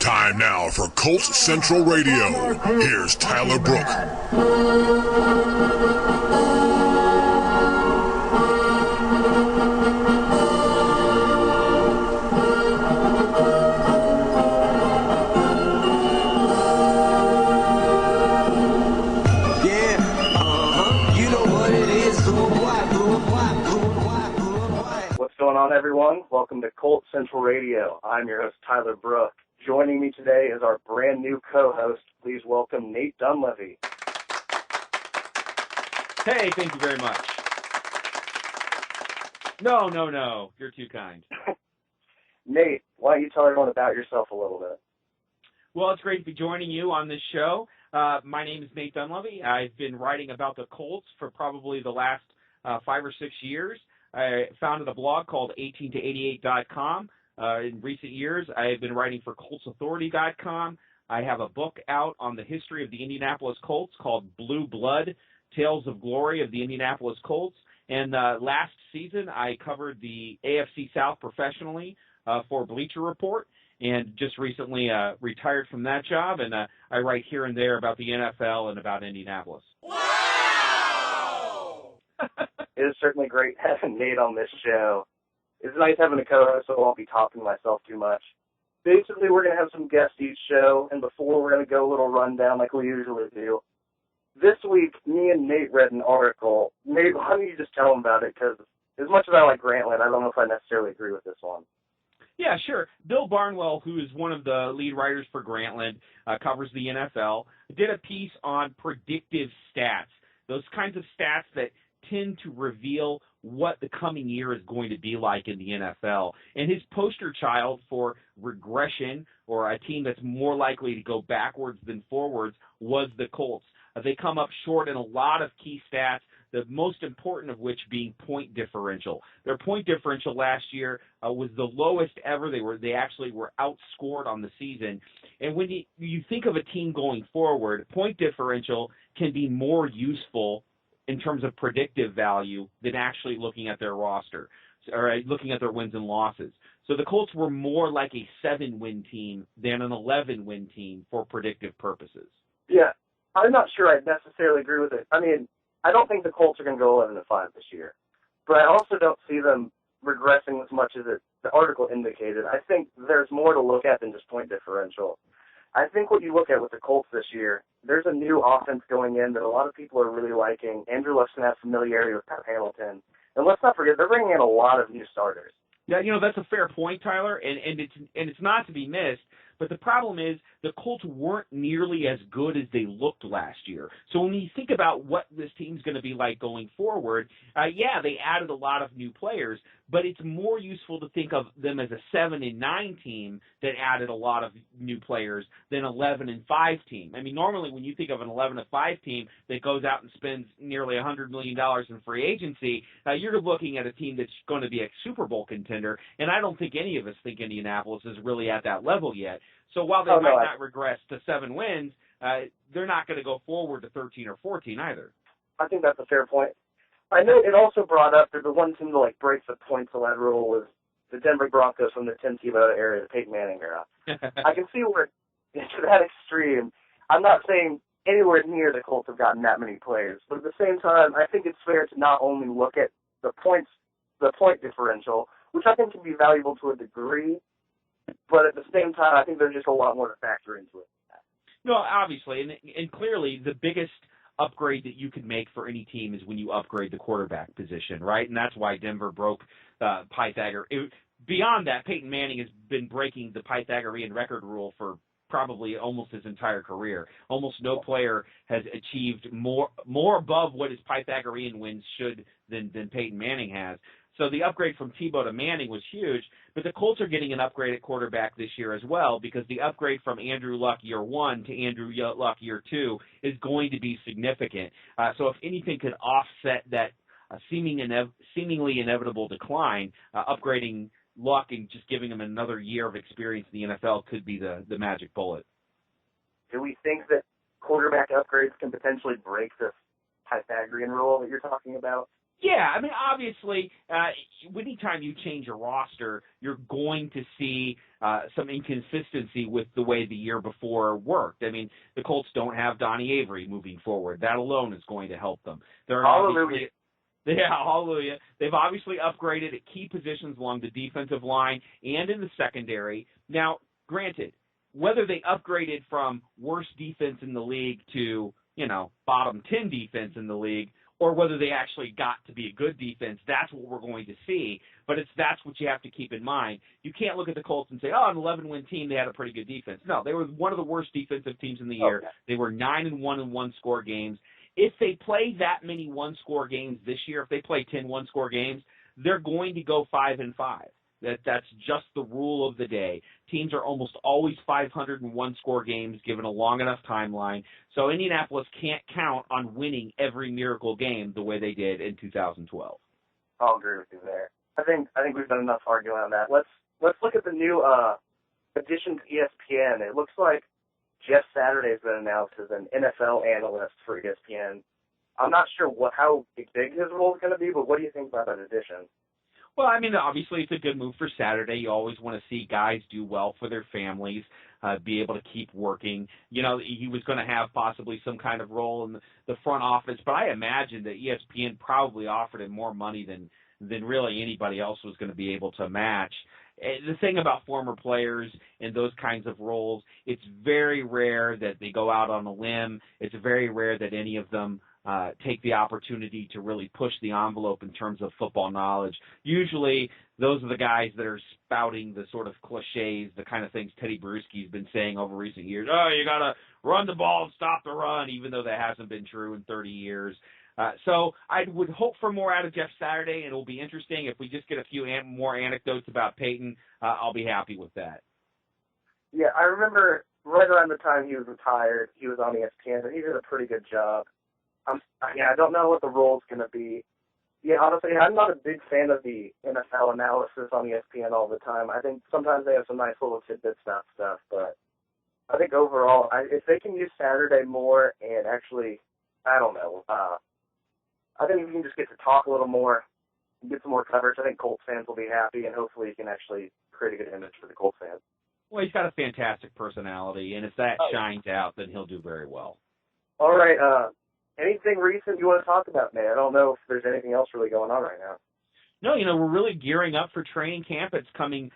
Time now for Colts Central Radio. Here's Tyler Brooke. What's going on, everyone? Welcome to Colts Central Radio. I'm your host, Tyler Brooke. Joining me today is our brand new co-host. Please welcome Nate Dunlevy. Hey, thank you very much. No. You're too kind. Nate, why don't you tell everyone about yourself a little bit? Well, it's great to be joining you on this show. My name is Nate Dunlevy. I've been writing about the Colts for probably the last 5 or 6 years. I founded a blog called 18to88.com. In recent years, I have been writing for ColtsAuthority.com. I have a book out on the history of the Indianapolis Colts called Blue Blood, Tales of Glory of the Indianapolis Colts. And last season, I covered the AFC South professionally for Bleacher Report, and just recently retired from that job. And I write here and there about the NFL and about Indianapolis. Wow! It is certainly great having Nate on this show. It's nice having a co-host, so I won't be talking to myself too much. Basically, we're going to have some guests each show, and before we're going to go a little rundown like we usually do. This week, me and Nate read an article. Nate, why don't you just tell them about it? Because as much as I like Grantland, I don't know if I necessarily agree with this one. Yeah, sure. Bill Barnwell, who is one of the lead writers for Grantland, covers the NFL, did a piece on predictive stats, those kinds of stats that tend to reveal what the coming year is going to be like in the NFL. And his poster child for regression, or a team that's more likely to go backwards than forwards, was the Colts. They come up short in a lot of key stats, the most important of which being point differential. Their point differential last year was the lowest ever. They actually were outscored on the season. And when you think of a team going forward, point differential can be more useful in terms of predictive value than actually looking at their roster or looking at their wins and losses. So the Colts were more like a 7-win team than an 11-win team for predictive purposes. Yeah, I'm not sure I necessarily agree with it. I mean, I don't think the Colts are going to go 11-5 this year, but I also don't see them regressing as much as the article indicated. I think there's more to look at than just point differential. I think what you look at with the Colts this year, there's a new offense going in that a lot of people are really liking. Andrew Luck's going to have familiarity with Pat Hamilton. And let's not forget, they're bringing in a lot of new starters. Yeah, that's a fair point, Tyler, and it's not to be missed. But the problem is the Colts weren't nearly as good as they looked last year. So when you think about what this team's going to be like going forward, they added a lot of new players, but it's more useful to think of them as a 7-9 team that added a lot of new players than 11-5 team. I mean, normally when you think of an 11-5 team that goes out and spends nearly $100 million in free agency, you're looking at a team that's going to be a Super Bowl contender, and I don't think any of us think Indianapolis is really at that level yet. So while they might not regress to 7 wins, they're not going to go forward to 13 or 14 either. I think that's a fair point. I know it also brought up that the one team to break the points-allowed rule was the Denver Broncos from the Tim Tebow era, the Peyton Manning era. I can see where, to that extreme, I'm not saying anywhere near the Colts have gotten that many players, but at the same time, I think it's fair to not only look at the point differential, which I think can be valuable to a degree, but at the same time, I think there's just a lot more to factor into it. No, obviously, and clearly the biggest upgrade that you can make for any team is when you upgrade the quarterback position, right? And that's why Denver broke Pythagorean. Beyond that, Peyton Manning has been breaking the Pythagorean record rule for probably almost his entire career. Almost no player has achieved more above what his Pythagorean wins should than Peyton Manning has. So the upgrade from Tebow to Manning was huge, but the Colts are getting an upgrade at quarterback this year as well, because the upgrade from Andrew Luck year 1 to Andrew Luck year 2 is going to be significant. So if anything could offset that seemingly inevitable decline, upgrading Luck and just giving him another year of experience in the NFL could be the magic bullet. Do we think that quarterback upgrades can potentially break this Pythagorean rule that you're talking about? Yeah, I mean, obviously, anytime you change a roster, you're going to see some inconsistency with the way the year before worked. I mean, the Colts don't have Donnie Avery moving forward. That alone is going to help them. Hallelujah. Hallelujah. They've obviously upgraded at key positions along the defensive line and in the secondary. Now, granted, whether they upgraded from worst defense in the league to, bottom 10 defense in the league, or whether they actually got to be a good defense, that's what we're going to see. But that's what you have to keep in mind. You can't look at the Colts and say, an 11-win team, they had a pretty good defense. No, they were one of the worst defensive teams in the year. Okay. They were 9-1 in one-score games. If they play that many one-score games this year, if they play 10 one-score games, they're going to go 5-5. That's just the rule of the day. Teams are almost always 500 in one-score games given a long enough timeline. So Indianapolis can't count on winning every miracle game the way they did in 2012. I'll agree with you there. I think we've done enough arguing on that. Let's look at the new addition to ESPN. It looks like Jeff Saturday's been announced as an NFL analyst for ESPN. I'm not sure how big his role is going to be, but what do you think about that addition? Well, I mean, obviously it's a good move for Saturday. You always want to see guys do well for their families, be able to keep working. He was going to have possibly some kind of role in the front office, but I imagine that ESPN probably offered him more money than really anybody else was going to be able to match. The thing about former players in those kinds of roles, it's very rare that they go out on a limb. It's very rare that any of them take the opportunity to really push the envelope in terms of football knowledge. Usually, those are the guys that are spouting the sort of cliches, the kind of things Teddy Bruschi's been saying over recent years. You got to run the ball and stop the run, even though that hasn't been true in 30 years. So I would hope for more out of Jeff Saturday, and it'll be interesting. If we just get a few more anecdotes about Peyton, I'll be happy with that. Yeah, I remember right around the time he was retired, he was on ESPN, and he did a pretty good job. I don't know what the role's going to be. Yeah, honestly, I'm not a big fan of the NFL analysis on ESPN all the time. I think sometimes they have some nice little tidbits about stuff, but I think overall, if they can use Saturday more and actually, I don't know, I think if you can just get to talk a little more, get some more coverage, I think Colts fans will be happy, and hopefully he can actually create a good image for the Colts fans. Well, he's got a fantastic personality, and if that shines out, then he'll do very well. All right, anything recent you want to talk about, man? I don't know if there's anything else really going on right now. No, we're really gearing up for training camp. It's coming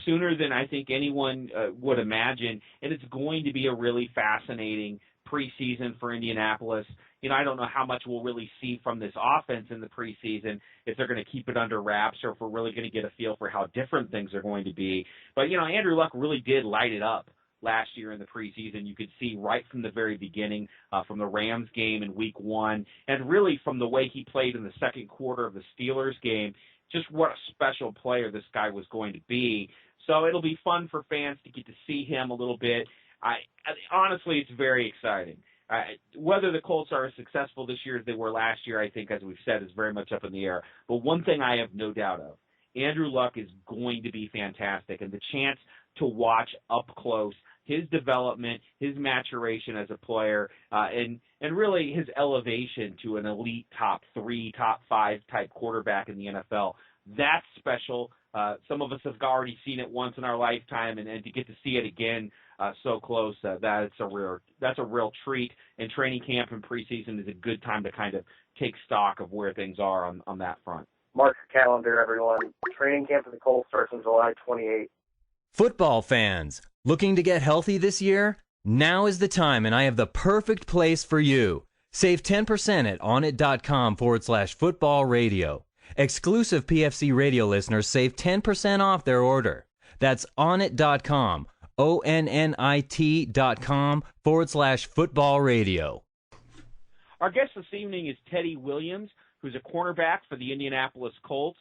sooner than I think anyone would imagine, and it's going to be a really fascinating preseason for Indianapolis. I don't know how much we'll really see from this offense in the preseason, if they're going to keep it under wraps or if we're really going to get a feel for how different things are going to be. But, Andrew Luck really did light it up last year in the preseason. You could see right from the very beginning, from the Rams game in week 1, and really from the way he played in the second quarter of the Steelers game, just what a special player this guy was going to be. So it'll be fun for fans to get to see him a little bit. Honestly, it's very exciting. Whether the Colts are as successful this year as they were last year, I think, as we've said, is very much up in the air. But one thing I have no doubt of, Andrew Luck is going to be fantastic, and the chance to watch up close his development, his maturation as a player, and really his elevation to an elite top 3, top 5 type quarterback in the NFL, that's special. Some of us have already seen it once in our lifetime, and to get to see it again so close, that's a real treat. And training camp and preseason is a good time to kind of take stock of where things are on that front. Mark your calendar, everyone. Training camp for the Colts starts on July 28th. Football fans, looking to get healthy this year? Now is the time, and I have the perfect place for you. Save 10% at onit.com/football radio. Exclusive PFC radio listeners save 10% off their order. That's onit.com, ONNIT.com/football radio. Our guest this evening is Teddy Williams, who's a cornerback for the Indianapolis Colts.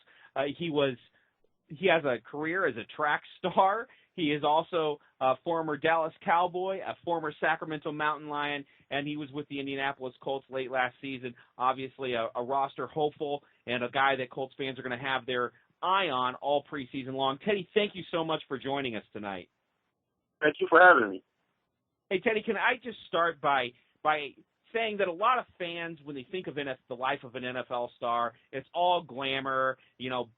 He has a career as a track star. He is also a former Dallas Cowboy, a former Sacramento Mountain Lion, and he was with the Indianapolis Colts late last season. Obviously a roster hopeful and a guy that Colts fans are going to have their eye on all preseason long. Teddy, thank you so much for joining us tonight. Thank you for having me. Hey, Teddy, can I just start by saying that a lot of fans, when they think of the life of an NFL star, it's all glamour,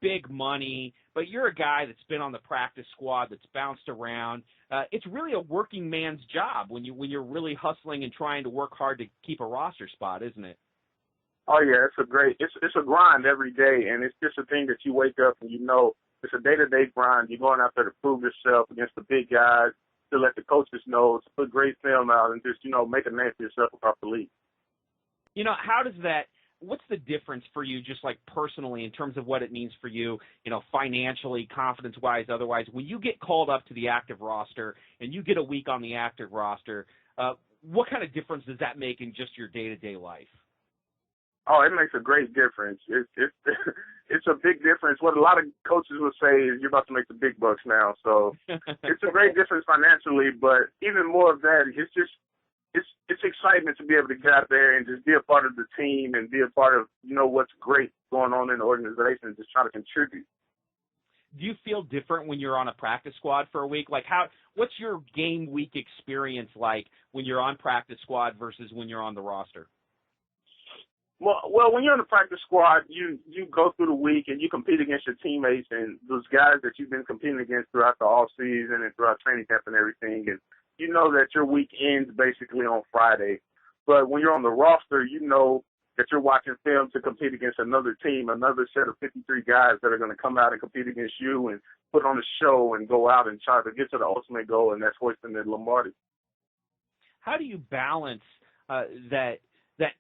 big money. But you're a guy that's been on the practice squad, that's bounced around. It's really a working man's job when you're really hustling and trying to work hard to keep a roster spot, isn't it? Oh yeah, it's a grind every day, and it's just a thing that you wake up and it's a day-to-day grind. You're going out there to prove yourself against the big guys, to let the coaches know, to put great film out, and just make a name for yourself across the league. What's the difference for you, just like personally, in terms of what it means for you, financially, confidence-wise, otherwise, when you get called up to the active roster and you get a week on the active roster, what kind of difference does that make in just your day-to-day life? Oh, it makes a great difference. It's a big difference. What a lot of coaches will say is you're about to make the big bucks now. So it's a great difference financially, but even more of that, it's excitement to be able to get out there and just be a part of the team and be a part of, what's great going on in the organization and just try to contribute. Do you feel different when you're on a practice squad for a week? Like what's your game week experience like when you're on practice squad versus when you're on the roster? Well, when you're on the practice squad, you go through the week and you compete against your teammates and those guys that you've been competing against throughout the off season and throughout training camp and everything. And you know that your week ends basically on Friday. But when you're on the roster, you know that you're watching film to compete against another team, another set of 53 guys that are going to come out and compete against you and put on a show and go out and try to get to the ultimate goal, and that's hoisting the Lombardi. How do you balance that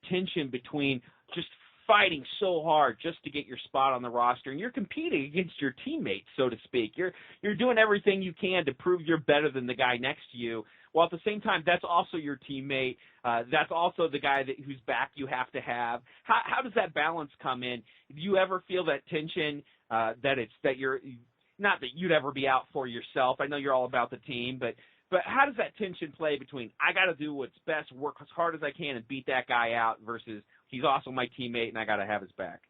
tension between just fighting so hard just to get your spot on the roster, and you're competing against your teammates, so to speak. You're doing everything you can to prove you're better than the guy next to you, while at the same time that's also your teammate. That's also the guy whose back you have to have. How does that balance come in? Do you ever feel that tension that you're not that you'd ever be out for yourself? I know you're all about the team, but how does that tension play between I got to do what's best, work as hard as I can, and beat that guy out versus he's also my teammate and I got to have his back?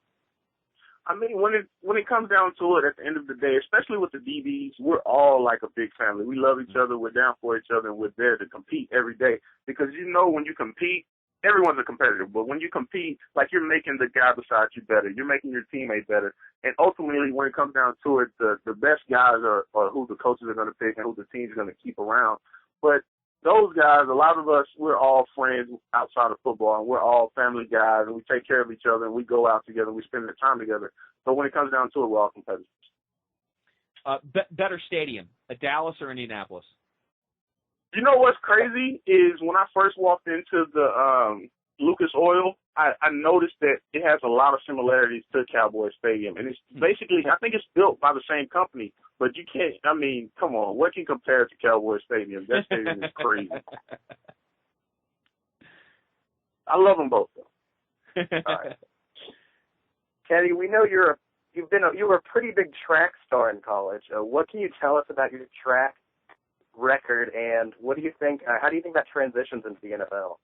I mean, when it comes down to it, at the end of the day, especially with the DBs, we're all like a big family. We love each other. We're down for each other, and we're there to compete every day. Because when you compete, everyone's a competitor. But when you compete, like you're making the guy beside you better. You're making your teammate better. And ultimately, when it comes down to it, the best guys are who the coaches are going to pick and who the team's going to keep around. But those guys, a lot of us, we're all friends outside of football, and we're all family guys, and we take care of each other, and we go out together, and we spend the time together. So when it comes down to it, we're all competitors. Better stadium, a Dallas or Indianapolis? You know what's crazy is when I first walked into the Lucas Oil, I noticed that it has a lot of similarities to Cowboy Stadium. And it's basically, I think it's built by the same company, but you can't, I mean, come on, what can compare to Cowboy Stadium? That stadium is crazy. I love them both, though. All right. Kenny, we know you were a pretty big track star in college. What can you tell us about your track record, and what do you think? How do you think that transitions into the NFL?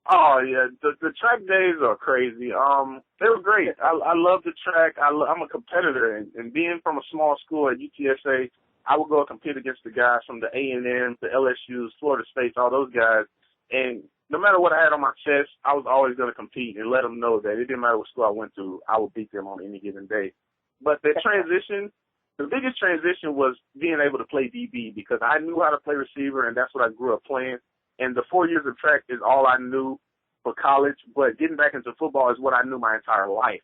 Oh yeah, the track days are crazy. They were great. I love the track. I'm a competitor, and being from a small school at UTSA, I would go and compete against the guys from the A&M, the LSU's, Florida State's, all those guys. And no matter what I had on my chest, I was always going to compete and let them know that it didn't matter what school I went to, I would beat them on any given day. But the transition. The biggest transition was being able to play DB because I knew how to play receiver, and that's what I grew up playing. And the 4 years of track is all I knew for college, but getting back into football is what I knew my entire life.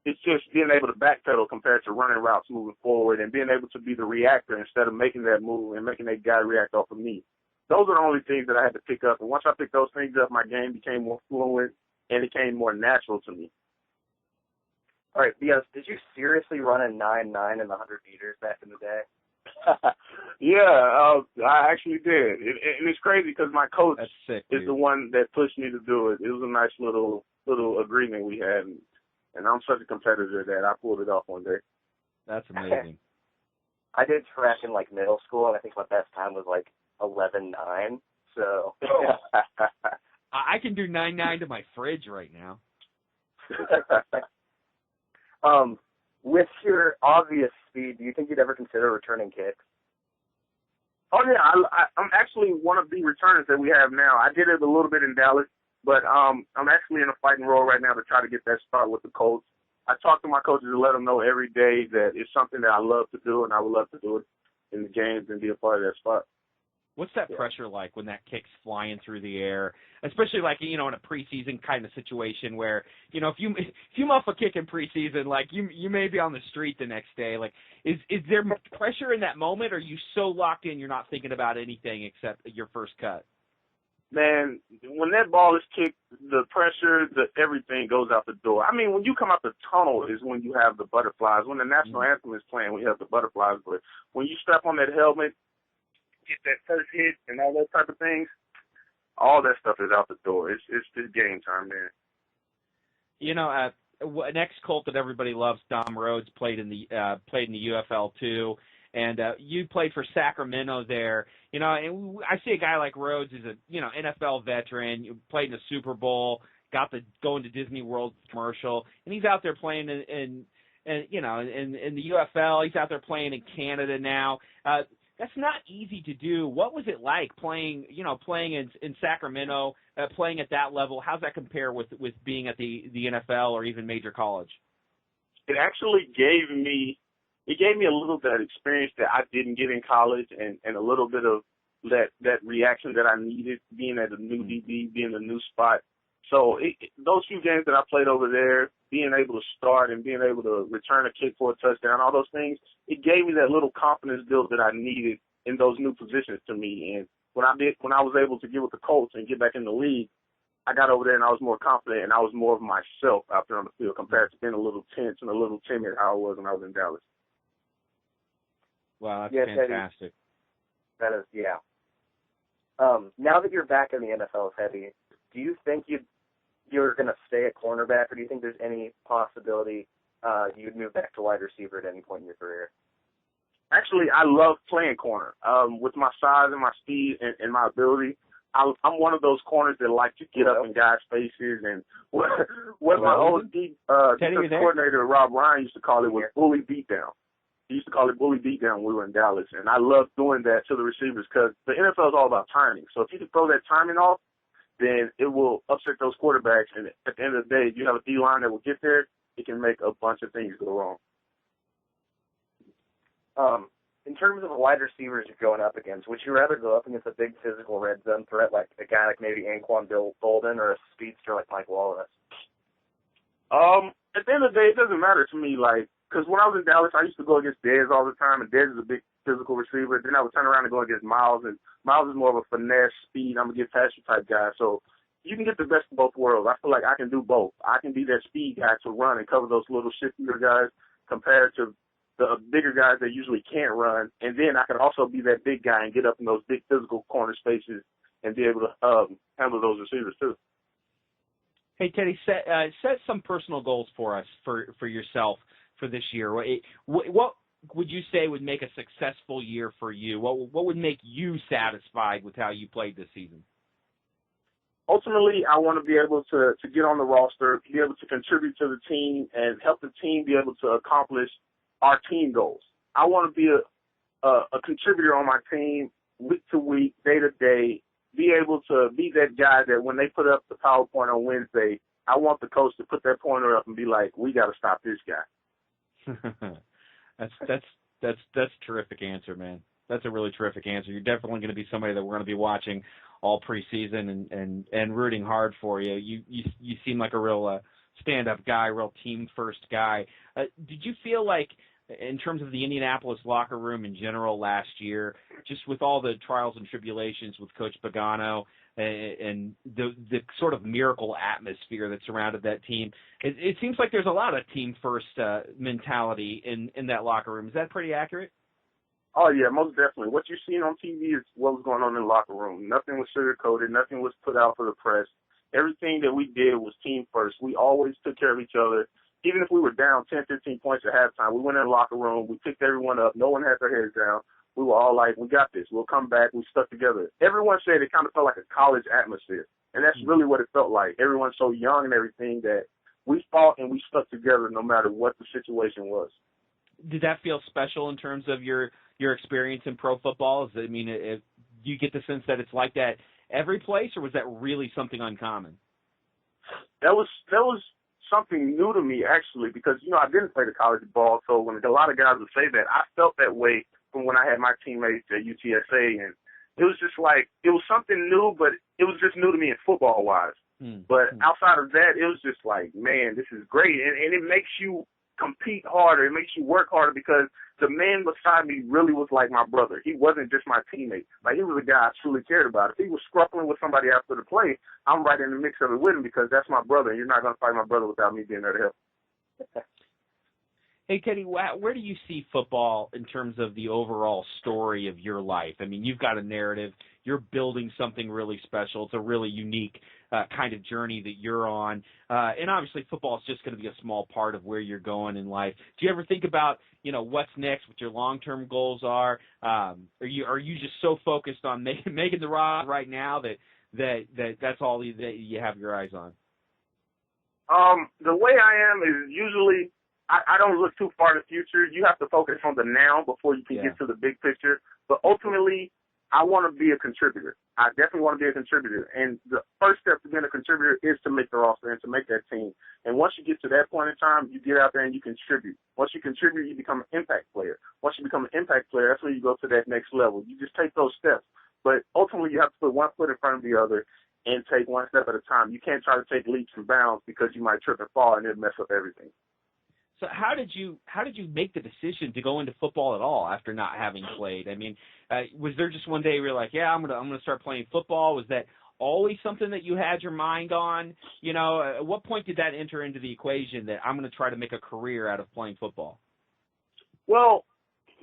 It's just being able to backpedal compared to running routes moving forward and being able to be the reactor instead of making that move and making that guy react off of me. Those are the only things that I had to pick up. And once I picked those things up, my game became more fluent and it became more natural to me. All right, Bios, did you seriously run a 9.9 in the 100 meters back in the day? Yeah, I actually did. And it's crazy because my coach is the one that pushed me to do it. It was a nice little agreement we had, and I'm such a competitor that I pulled it off one day. That's amazing. I did track in, middle school, and I think my best time was, 11.9, so. I can do 9.9 to my fridge right now. With your obvious speed, do you think you'd ever consider returning kicks? Oh, yeah. I'm actually one of the returners that we have now. I did it a little bit in Dallas, But I'm actually in a fighting role right now to try to get that start with the Colts. I talk to my coaches and let them know every day that it's something that I love to do, and I would love to do it in the games and be a part of that spot. What's that pressure like when that kick's flying through the air, especially like, in a preseason kind of situation where, if you muff a kick in preseason, like you may be on the street the next day. Like, is there pressure in that moment, or are you so locked in you're not thinking about anything except your first cut? Man, when that ball is kicked, the pressure, everything goes out the door. I mean, when you come out the tunnel is when you have the butterflies. When the national anthem is playing, we have the butterflies. But when you strap on that helmet, get that first hit and all those type of things, all that stuff is out the door. It's just game time, man. An ex-Colt that everybody loves, Dom Rhodes, played in the UFL too, and you played for Sacramento there. And I see a guy like Rhodes is a NFL veteran. You played in the Super Bowl, got the going to Disney World commercial, and he's out there playing in the UFL. He's out there playing in Canada now. That's not easy to do. What was it like playing in Sacramento, playing at that level? How's that compare with being at the NFL or even major college? It actually gave me a little bit of experience that I didn't get in college, and a little bit of that reaction that I needed being at a new DB, being a new spot. So those few games that I played over there, being able to start and being able to return a kick for a touchdown, all those things, it gave me that little confidence build that I needed in those new positions to me. And when I was able to get with the Colts and get back in the league, I got over there and I was more confident and I was more of myself out there on the field compared to being a little tense and a little timid how I was when I was in Dallas. Wow, that's fantastic. That is, yeah. Now that you're back in the NFL, Heavy, do you think you're going to stay at cornerback, or do you think there's any possibility you'd move back to wide receiver at any point in your career? Actually, I love playing corner. With my size and my speed and my ability, I'm one of those corners that like to get up in guys' faces. And what my old defensive coordinator, Rob Ryan, used to call it was bully beatdown. He used to call it bully beatdown when we were in Dallas. And I love doing that to the receivers because the NFL is all about timing. So if you can throw that timing off, then it will upset those quarterbacks. And at the end of the day, if you have a D-line that will get there, it can make a bunch of things go wrong. In terms of the wide receivers you're going up against, would you rather go up against a big physical red zone threat like a guy like maybe Anquan Bolden or a speedster like Mike Wallace? At the end of the day, it doesn't matter to me, because when I was in Dallas, I used to go against Dez all the time, and Dez is a big physical receiver. Then I would turn around and go against Miles, and Miles is more of a finesse, speed, I'm going to get past you type guy. So you can get the best of both worlds. I feel like I can do both. I can be that speed guy to run and cover those little shiftier guys compared to the bigger guys that usually can't run. And then I can also be that big guy and get up in those big physical corner spaces and be able to handle those receivers too. Hey, Teddy, set some personal goals for us, for yourself for this year. What would you say would make a successful year for you? What would make you satisfied with how you played this season? Ultimately, I want to be able to get on the roster, be able to contribute to the team, and help the team be able to accomplish our team goals. I want to be a contributor on my team week to week, day to day, be able to be that guy that when they put up the PowerPoint on Wednesday, I want the coach to put that pointer up and be like, we got to stop this guy. That's a terrific answer, man. That's a really terrific answer. You're definitely going to be somebody that we're going to be watching all preseason and rooting hard for you. You seem like a real stand-up guy, real team-first guy. Did you feel like, in terms of the Indianapolis locker room in general last year, just with all the trials and tribulations with Coach Pagano and the sort of miracle atmosphere that surrounded that team, it seems like there's a lot of team-first mentality in that locker room. Is that pretty accurate? Oh, yeah, most definitely. What you're seeing on TV is what was going on in the locker room. Nothing was sugar-coated. Nothing was put out for the press. Everything that we did was team first. We always took care of each other. Even if we were down 10, 15 points at halftime, we went in the locker room. We picked everyone up. No one had their heads down. We were all like, we got this. We'll come back. We stuck together. Everyone said it kind of felt like a college atmosphere, and that's really what it felt like. Everyone's so young and everything that we fought and we stuck together no matter what the situation was. Did that feel special in terms of your experience in pro football? Do you get the sense that it's like that every place, or was that really something uncommon? that was something new to me, actually, because, I didn't play the college ball, so when a lot of guys would say that, I felt that way from when I had my teammates at UTSA, and it was just like, it was something new, but it was just new to me in football-wise. But outside of that, it was just like, man, this is great, and it makes you compete harder. It makes you work harder because the man beside me really was like my brother. He wasn't just my teammate. Like, he was a guy I truly cared about. If he was scruffling with somebody after the play, I'm right in the mix of it with him because that's my brother, and you're not going to fight my brother without me being there to help. Hey, Teddy, where do you see football in terms of the overall story of your life? I mean, you've got a narrative. You're building something really special. It's a really unique kind of journey that you're on. And obviously football is just going to be a small part of where you're going in life. Do you ever think about, what's next, what your long-term goals are? Are you just so focused on making the rod right now that's all that you have your eyes on? The way I am is usually I don't look too far in the future. You have to focus on the now before you can get to the big picture. But ultimately, I want to be a contributor. I definitely want to be a contributor. And the first step to being a contributor is to make the roster and to make that team. And once you get to that point in time, you get out there and you contribute. Once you contribute, you become an impact player. Once you become an impact player, that's when you go to that next level. You just take those steps. But ultimately, you have to put one foot in front of the other and take one step at a time. You can't try to take leaps and bounds because you might trip and fall and it'll mess up everything. So how did you make the decision to go into football at all after not having played? I mean, was there just one day where you're like, yeah, I'm gonna start playing football? Was that always something that you had your mind on? At what point did that enter into the equation that I'm going to try to make a career out of playing football? Well,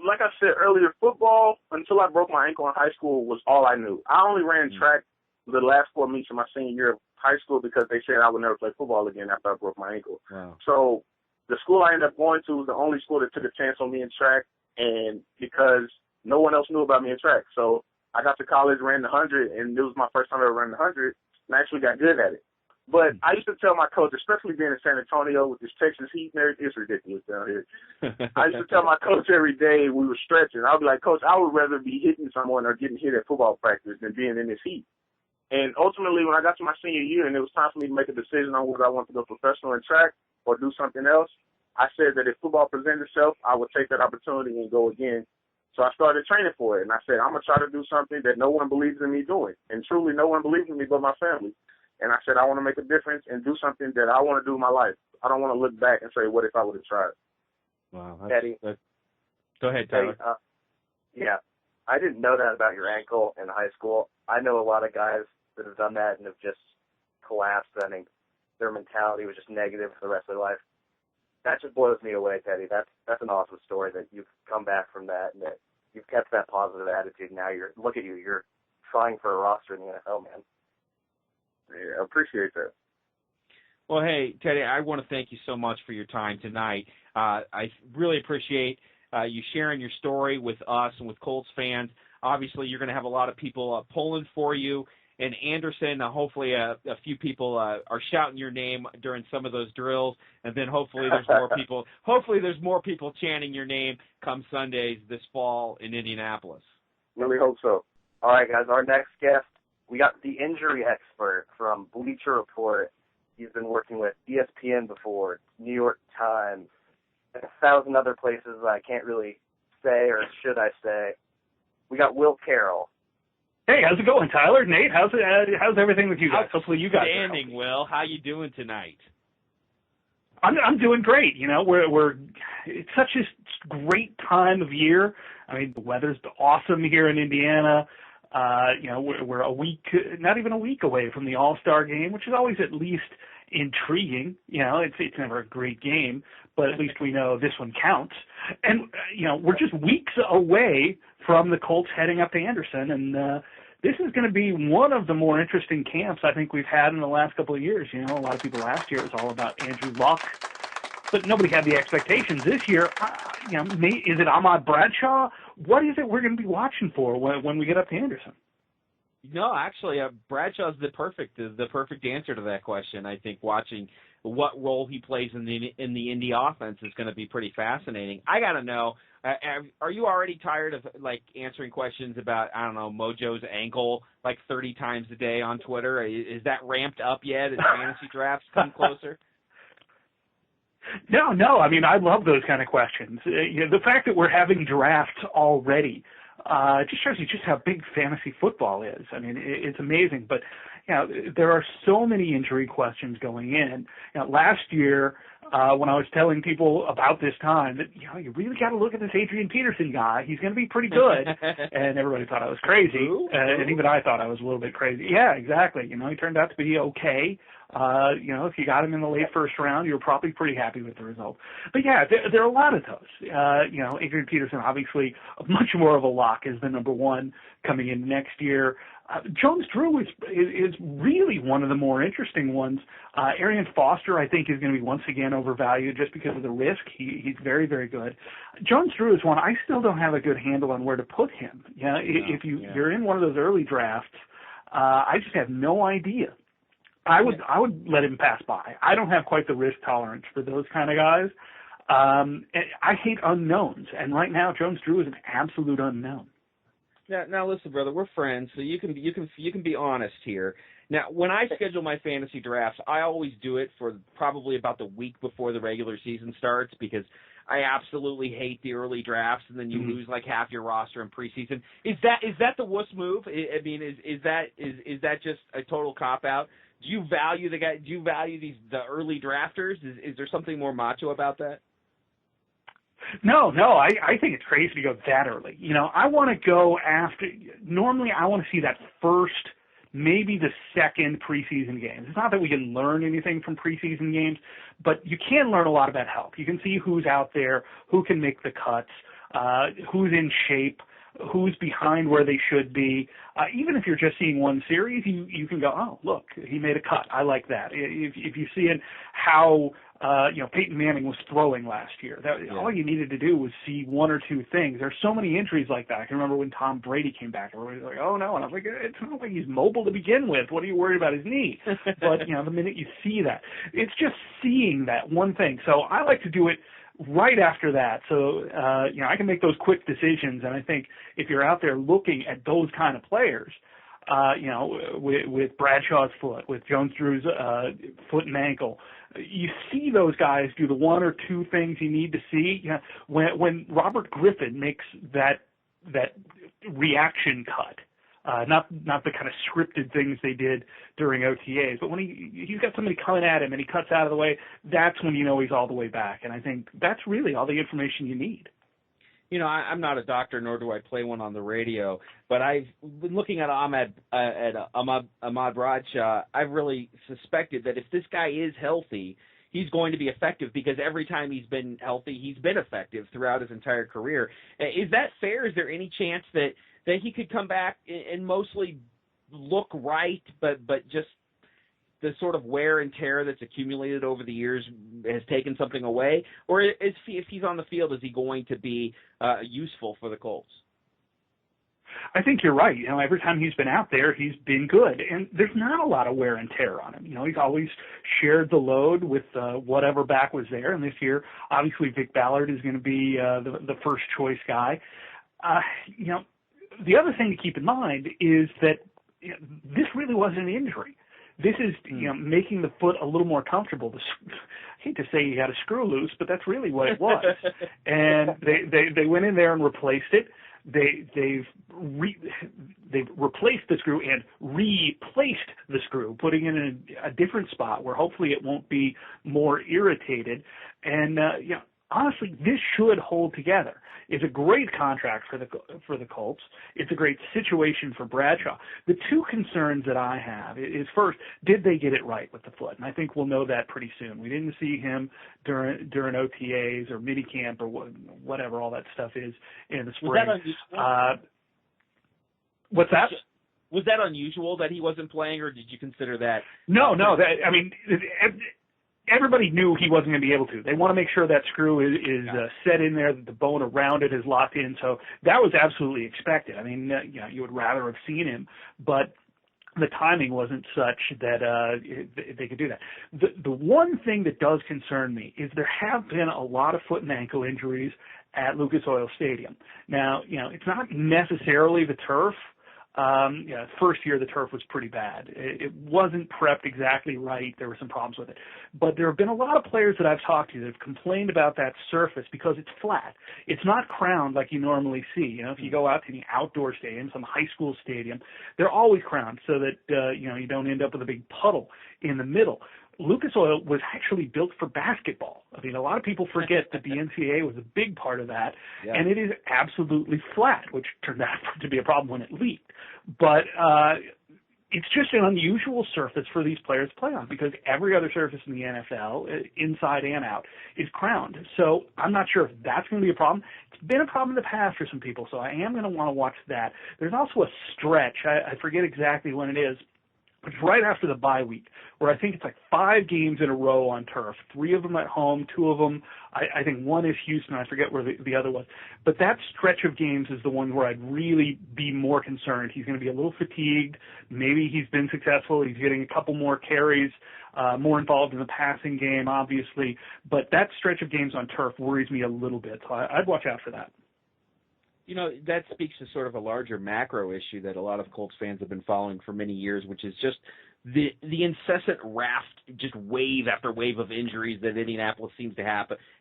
like I said earlier, football, until I broke my ankle in high school, was all I knew. I only ran track the last 4 meets of my senior year of high school because they said I would never play football again after I broke my ankle. Wow. So the school I ended up going to was the only school that took a chance on me in track, and because no one else knew about me in track. So I got to college, ran the 100, and it was my first time ever running the 100, and I actually got good at it. But I used to tell my coach, especially being in San Antonio with this Texas heat and everything, it's ridiculous down here. I used to tell my coach every day we were stretching, I'd be like, Coach, I would rather be hitting someone or getting hit at football practice than being in this heat. And ultimately, when I got to my senior year and it was time for me to make a decision on whether I wanted to go professional in track or do something else, I said that if football presented itself, I would take that opportunity and go again. So I started training for it, and I said, I'm going to try to do something that no one believes in me doing. And truly, no one believes in me but my family. And I said, I want to make a difference and do something that I want to do in my life. I don't want to look back and say, what if I would have tried? Wow. Teddy. Go ahead, Tyler. Yeah. I didn't know that about your ankle in high school. I know a lot of guys that have done that and have just collapsed. I think their mentality was just negative for the rest of their life. That just blows me away, Teddy. That's an awesome story that you've come back from that and that you've kept that positive attitude. Now look at you. You're trying for a roster in the NFL, man. Yeah, I appreciate that. Well, hey, Teddy, I want to thank you so much for your time tonight. I really appreciate you sharing your story with us and with Colts fans. Obviously, you're going to have a lot of people pulling for you. And Anderson, hopefully a few people are shouting your name during some of those drills, and then hopefully there's more people. Hopefully there's more people chanting your name come Sundays this fall in Indianapolis. Really hope so. All right, guys. Our next guest, we got the injury expert from Bleacher Report. He's been working with ESPN before, New York Times, and 1,000 other places I can't really say, or should I say. We got Will Carroll. Hey, how's it going, Tyler? Nate, how's everything with you guys? Hopefully you guys are outstanding, Will. How you doing tonight? I'm doing great. We're it's such a great time of year. I mean, the weather's awesome here in Indiana. We're not even a week away from the All-Star game, which is always at least intriguing. It's never a great game, but at least we know this one counts. And we're just weeks away from the Colts heading up to Anderson, and this is going to be one of the more interesting camps I think we've had in the last couple of years. A lot of people last year it was all about Andrew Luck, but nobody had the expectations. This year, is it Ahmad Bradshaw? What is it we're going to be watching for when we get up to Anderson? No, actually, Bradshaw's the perfect answer to that question. I think watching what role he plays in the Indy offense is going to be pretty fascinating. I got to know, are you already tired of like answering questions about, I don't know, Mojo's ankle like 30 times a day on Twitter? Is that ramped up yet as fantasy drafts come closer? No. I mean, I love those kind of questions. The fact that we're having drafts already just shows you just how big fantasy football is. I mean, it's amazing. But there are so many injury questions going in. Last year, when I was telling people about this time that you really got to look at this Adrian Peterson guy. He's going to be pretty good, and everybody thought I was crazy, and even I thought I was a little bit crazy. Yeah, exactly. He turned out to be okay. If you got him in the late first round, you're probably pretty happy with the result. But yeah, there are a lot of those. Adrian Peterson, obviously, much more of a lock as the number one coming in next year. Jones-Drew is really one of the more interesting ones. Arian Foster, I think, is going to be once again overvalued just because of the risk. He's very, very good. Jones-Drew is one I still don't have a good handle on where to put him. If you're in one of those early drafts, I just have no idea. I would let him pass by. I don't have quite the risk tolerance for those kind of guys. I hate unknowns, and right now Jones-Drew is an absolute unknown. Now listen, brother, we're friends, so you can be honest here. Now, when I schedule my fantasy drafts, I always do it for probably about the week before the regular season starts because I absolutely hate the early drafts, and then you lose like half your roster in preseason. Is that the wuss move? I mean, is that just a total cop out? Do you value the guy? Do you value the early drafters? Is there something more macho about that? No, I think it's crazy to go that early. I want to go after, normally I want to see that first, maybe the second preseason games. It's not that we can learn anything from preseason games, but you can learn a lot about health. You can see who's out there, who can make the cuts, who's in shape, who's behind where they should be. Even if you're just seeing one series, you can go, oh, look, he made a cut. I like that. If you see it, how Peyton Manning was throwing last year, all you needed to do was see one or two things. There's so many injuries like that. I can remember when Tom Brady came back, everybody was like, oh, no. And I was like, it's not like he's mobile to begin with. What are you worried about his knee? But, the minute you see that, it's just seeing that one thing. So I like to do it right after that. So, I can make those quick decisions. And I think if you're out there looking at those kind of players, with Bradshaw's foot, with Jones-Drew's foot and ankle, you see those guys do the one or two things you need to see. When Robert Griffin makes that reaction cut, not the kind of scripted things they did during OTAs, but when he's got somebody coming at him and he cuts out of the way, that's when he's all the way back. And I think that's really all the information you need. I'm not a doctor, nor do I play one on the radio, but I've been looking at Ahmad Bradshaw. I've really suspected that if this guy is healthy, he's going to be effective because every time he's been healthy, he's been effective throughout his entire career. Is that fair? Is there any chance that he could come back and mostly look right, but just the sort of wear and tear that's accumulated over the years has taken something away? Or if he's on the field, is he going to be useful for the Colts? I think you're right. Every time he's been out there, he's been good. And there's not a lot of wear and tear on him. He's always shared the load with whatever back was there. And this year, obviously, Vic Ballard is going to be the first choice guy. The other thing to keep in mind is that this really wasn't an injury. This is making the foot a little more comfortable. I hate to say he had a screw loose, but that's really what it was. And they went in there and replaced it. They've replaced the screw and replaced the screw, putting it in a different spot where hopefully it won't be more irritated. And honestly, this should hold together. It's a great contract for the Colts. It's a great situation for Bradshaw. The two concerns that I have is, first, did they get it right with the foot? And I think we'll know that pretty soon. We didn't see him during OTAs or minicamp or whatever all that stuff is in the spring. Was that unusual? What's that? Was that unusual that he wasn't playing, or did you consider that? No. everybody knew he wasn't going to be able to. They want to make sure that screw is set in there, that the bone around it is locked in. So that was absolutely expected. I mean, you would rather have seen him, but the timing wasn't such that they could do that. The one thing that does concern me is there have been a lot of foot and ankle injuries at Lucas Oil Stadium. Now, it's not necessarily the turf. First year the turf was pretty bad. It wasn't prepped exactly right. There were some problems with it. But there have been a lot of players that I've talked to that have complained about that surface because it's flat. It's not crowned like you normally see. If you go out to the outdoor stadium, some high school stadium, they're always crowned so that you don't end up with a big puddle in the middle. Lucas Oil was actually built for basketball. I mean, a lot of people forget that the NCAA was a big part of that, and it is absolutely flat, which turned out to be a problem when it leaked. But it's just an unusual surface for these players to play on because every other surface in the NFL, inside and out, is crowned. So I'm not sure if that's going to be a problem. It's been a problem in the past for some people, so I am going to want to watch that. There's also a stretch. I forget exactly when it is. It's right after the bye week, where I think it's like 5 games in a row on turf, 3 of them at home, 2 of them, I think one is Houston, I forget where the other was. But that stretch of games is the one where I'd really be more concerned. He's going to be a little fatigued. Maybe he's been successful. He's getting a couple more carries, more involved in the passing game, obviously. But that stretch of games on turf worries me a little bit, so I'd watch out for that. That speaks to sort of a larger macro issue that a lot of Colts fans have been following for many years, which is just the incessant raft, just wave after wave of injuries that Indianapolis seems to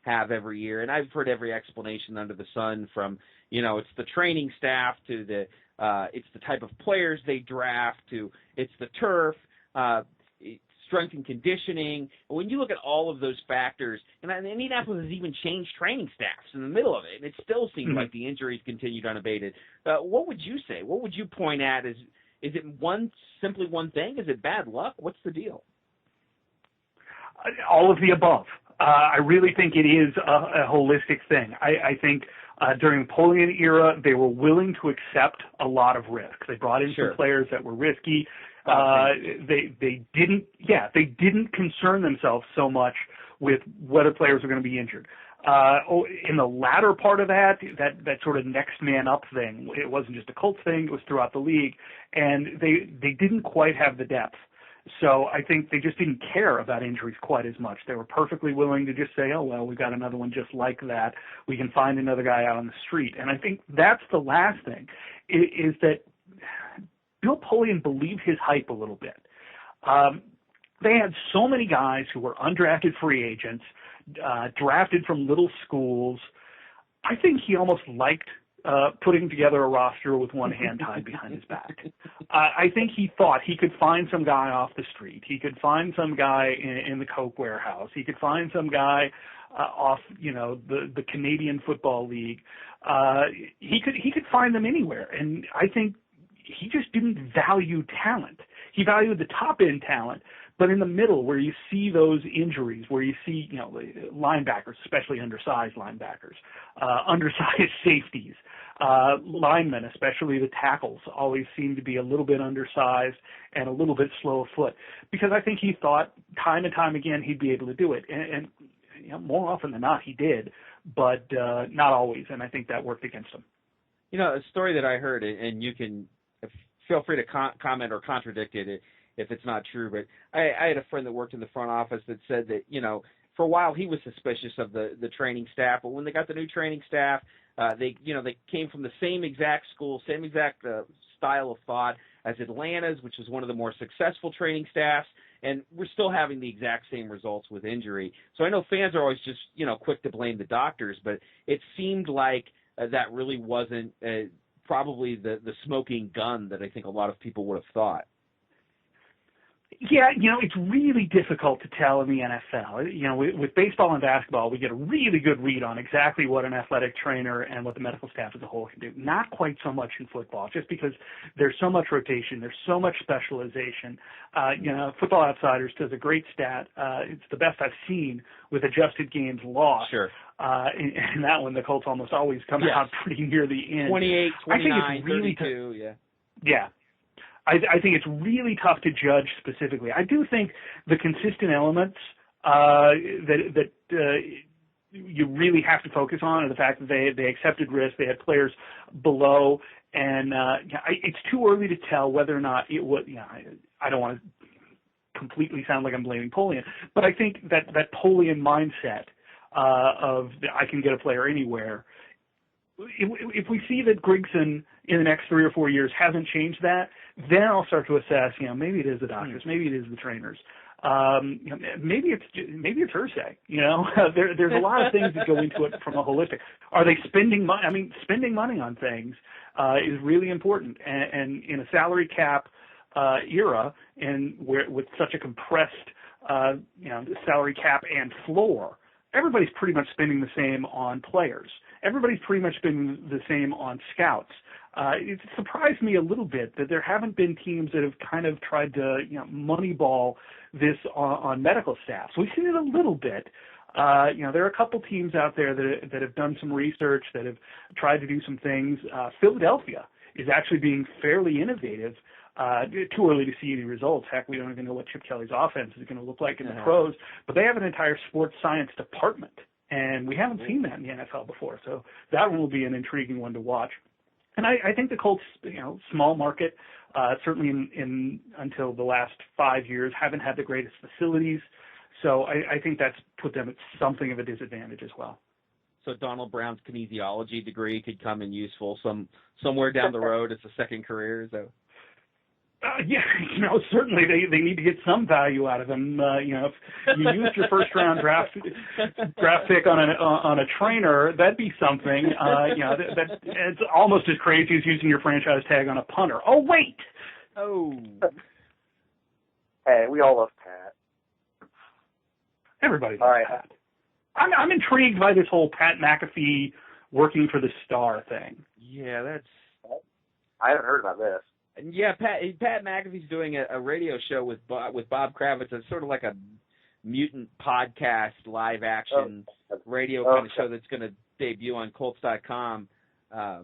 have every year. And I've heard every explanation under the sun from, it's the training staff to it's the type of players they draft to it's the turf, strength and conditioning. When you look at all of those factors, and Indianapolis has even changed training staffs in the middle of it, and it still seems like the injuries continued unabated. What would you say? What would you point at? Is it simply one thing? Is it bad luck? What's the deal? All of the above. I really think it is a holistic thing. I think during the Napoleon era, they were willing to accept a lot of risk. They brought in some players that were risky. They didn't concern themselves so much with whether players were going to be injured. In the latter part of that sort of next man up thing, it wasn't just a Colts thing, it was throughout the league, and they didn't quite have the depth. So I think they just didn't care about injuries quite as much. They were perfectly willing to just say, oh, well, we've got another one just like that. We can find another guy out on the street. And I think that's the last thing, is that Bill Polian believed his hype a little bit. They had so many guys who were undrafted free agents, drafted from little schools. I think he almost liked putting together a roster with one hand tied behind his back. I think he thought he could find some guy off the street. He could find some guy in the Coke warehouse. He could find some guy off, the Canadian Football League. He could find them anywhere. And I think he just didn't value talent. He valued the top-end talent, but in the middle where you see those injuries, where you see, linebackers, especially undersized linebackers, undersized safeties, linemen, especially the tackles, always seem to be a little bit undersized and a little bit slow of foot, because I think he thought time and time again he'd be able to do it. And more often than not he did, but not always, and I think that worked against him. A story that I heard, and you can feel free to comment or contradict it if it's not true, but I had a friend that worked in the front office that said that, for a while he was suspicious of the training staff, but when they got the new training staff, they came from the same exact school, same exact style of thought as Atlanta's, which was one of the more successful training staffs, and we're still having the exact same results with injury. So I know fans are always just, quick to blame the doctors, but it seemed like that really wasn't probably the smoking gun that I think a lot of people would have thought. Yeah, it's really difficult to tell in the NFL. With baseball and basketball, we get a really good read on exactly what an athletic trainer and what the medical staff as a whole can do. Not quite so much in football, just because there's so much rotation, there's so much specialization. Football Outsiders does a great stat. It's the best I've seen with adjusted games lost. Sure. In that one, the Colts almost always come out pretty near the end. 28, 29, really 32, Yeah. I think it's really tough to judge specifically. I do think the consistent elements that you really have to focus on, and the fact that they accepted risk, they had players below, and it's too early to tell whether or not it was. I don't want to completely sound like I'm blaming Polian, but I think that Polian mindset of I can get a player anywhere. If we see that Grigson in the next 3 or 4 years hasn't changed that, then I'll start to assess. Maybe it is the doctors, maybe it is the trainers. Maybe it's Irsay. There's a lot of things that go into it from a holistic. Are they spending money? I mean, spending money on things is really important, and in a salary cap era, and with such a compressed salary cap and floor, everybody's pretty much spending the same on players. Everybody's pretty much spending the same on scouts. It surprised me a little bit that there haven't been teams that have kind of tried to moneyball this on medical staff. So we've seen it a little bit. There are a couple teams out there that have done some research, that have tried to do some things. Philadelphia is actually being fairly innovative. Too early to see any results. Heck, we don't even know what Chip Kelly's offense is going to look like in the pros, but they have an entire sports science department, and we haven't seen that in the NFL before. So that one will be an intriguing one to watch. And I think the Colts, small market, certainly in until the last 5 years, haven't had the greatest facilities. So I think that's put them at something of a disadvantage as well. So Donald Brown's kinesiology degree could come in useful somewhere down the road as a second career. Is that? Certainly they need to get some value out of him. If you used your first round draft pick on a trainer, that'd be something. That it's almost as crazy as using your franchise tag on a punter. Oh wait. Oh. Hey, we all love Pat. Everybody loves Pat. I'm intrigued by this whole Pat McAfee working for the Star thing. Yeah, I haven't heard about this. Yeah, Pat McAfee's doing a radio show with Bob Kravitz. It's sort of like a mutant podcast, live action radio kind of show that's going to debut on Colts.com. I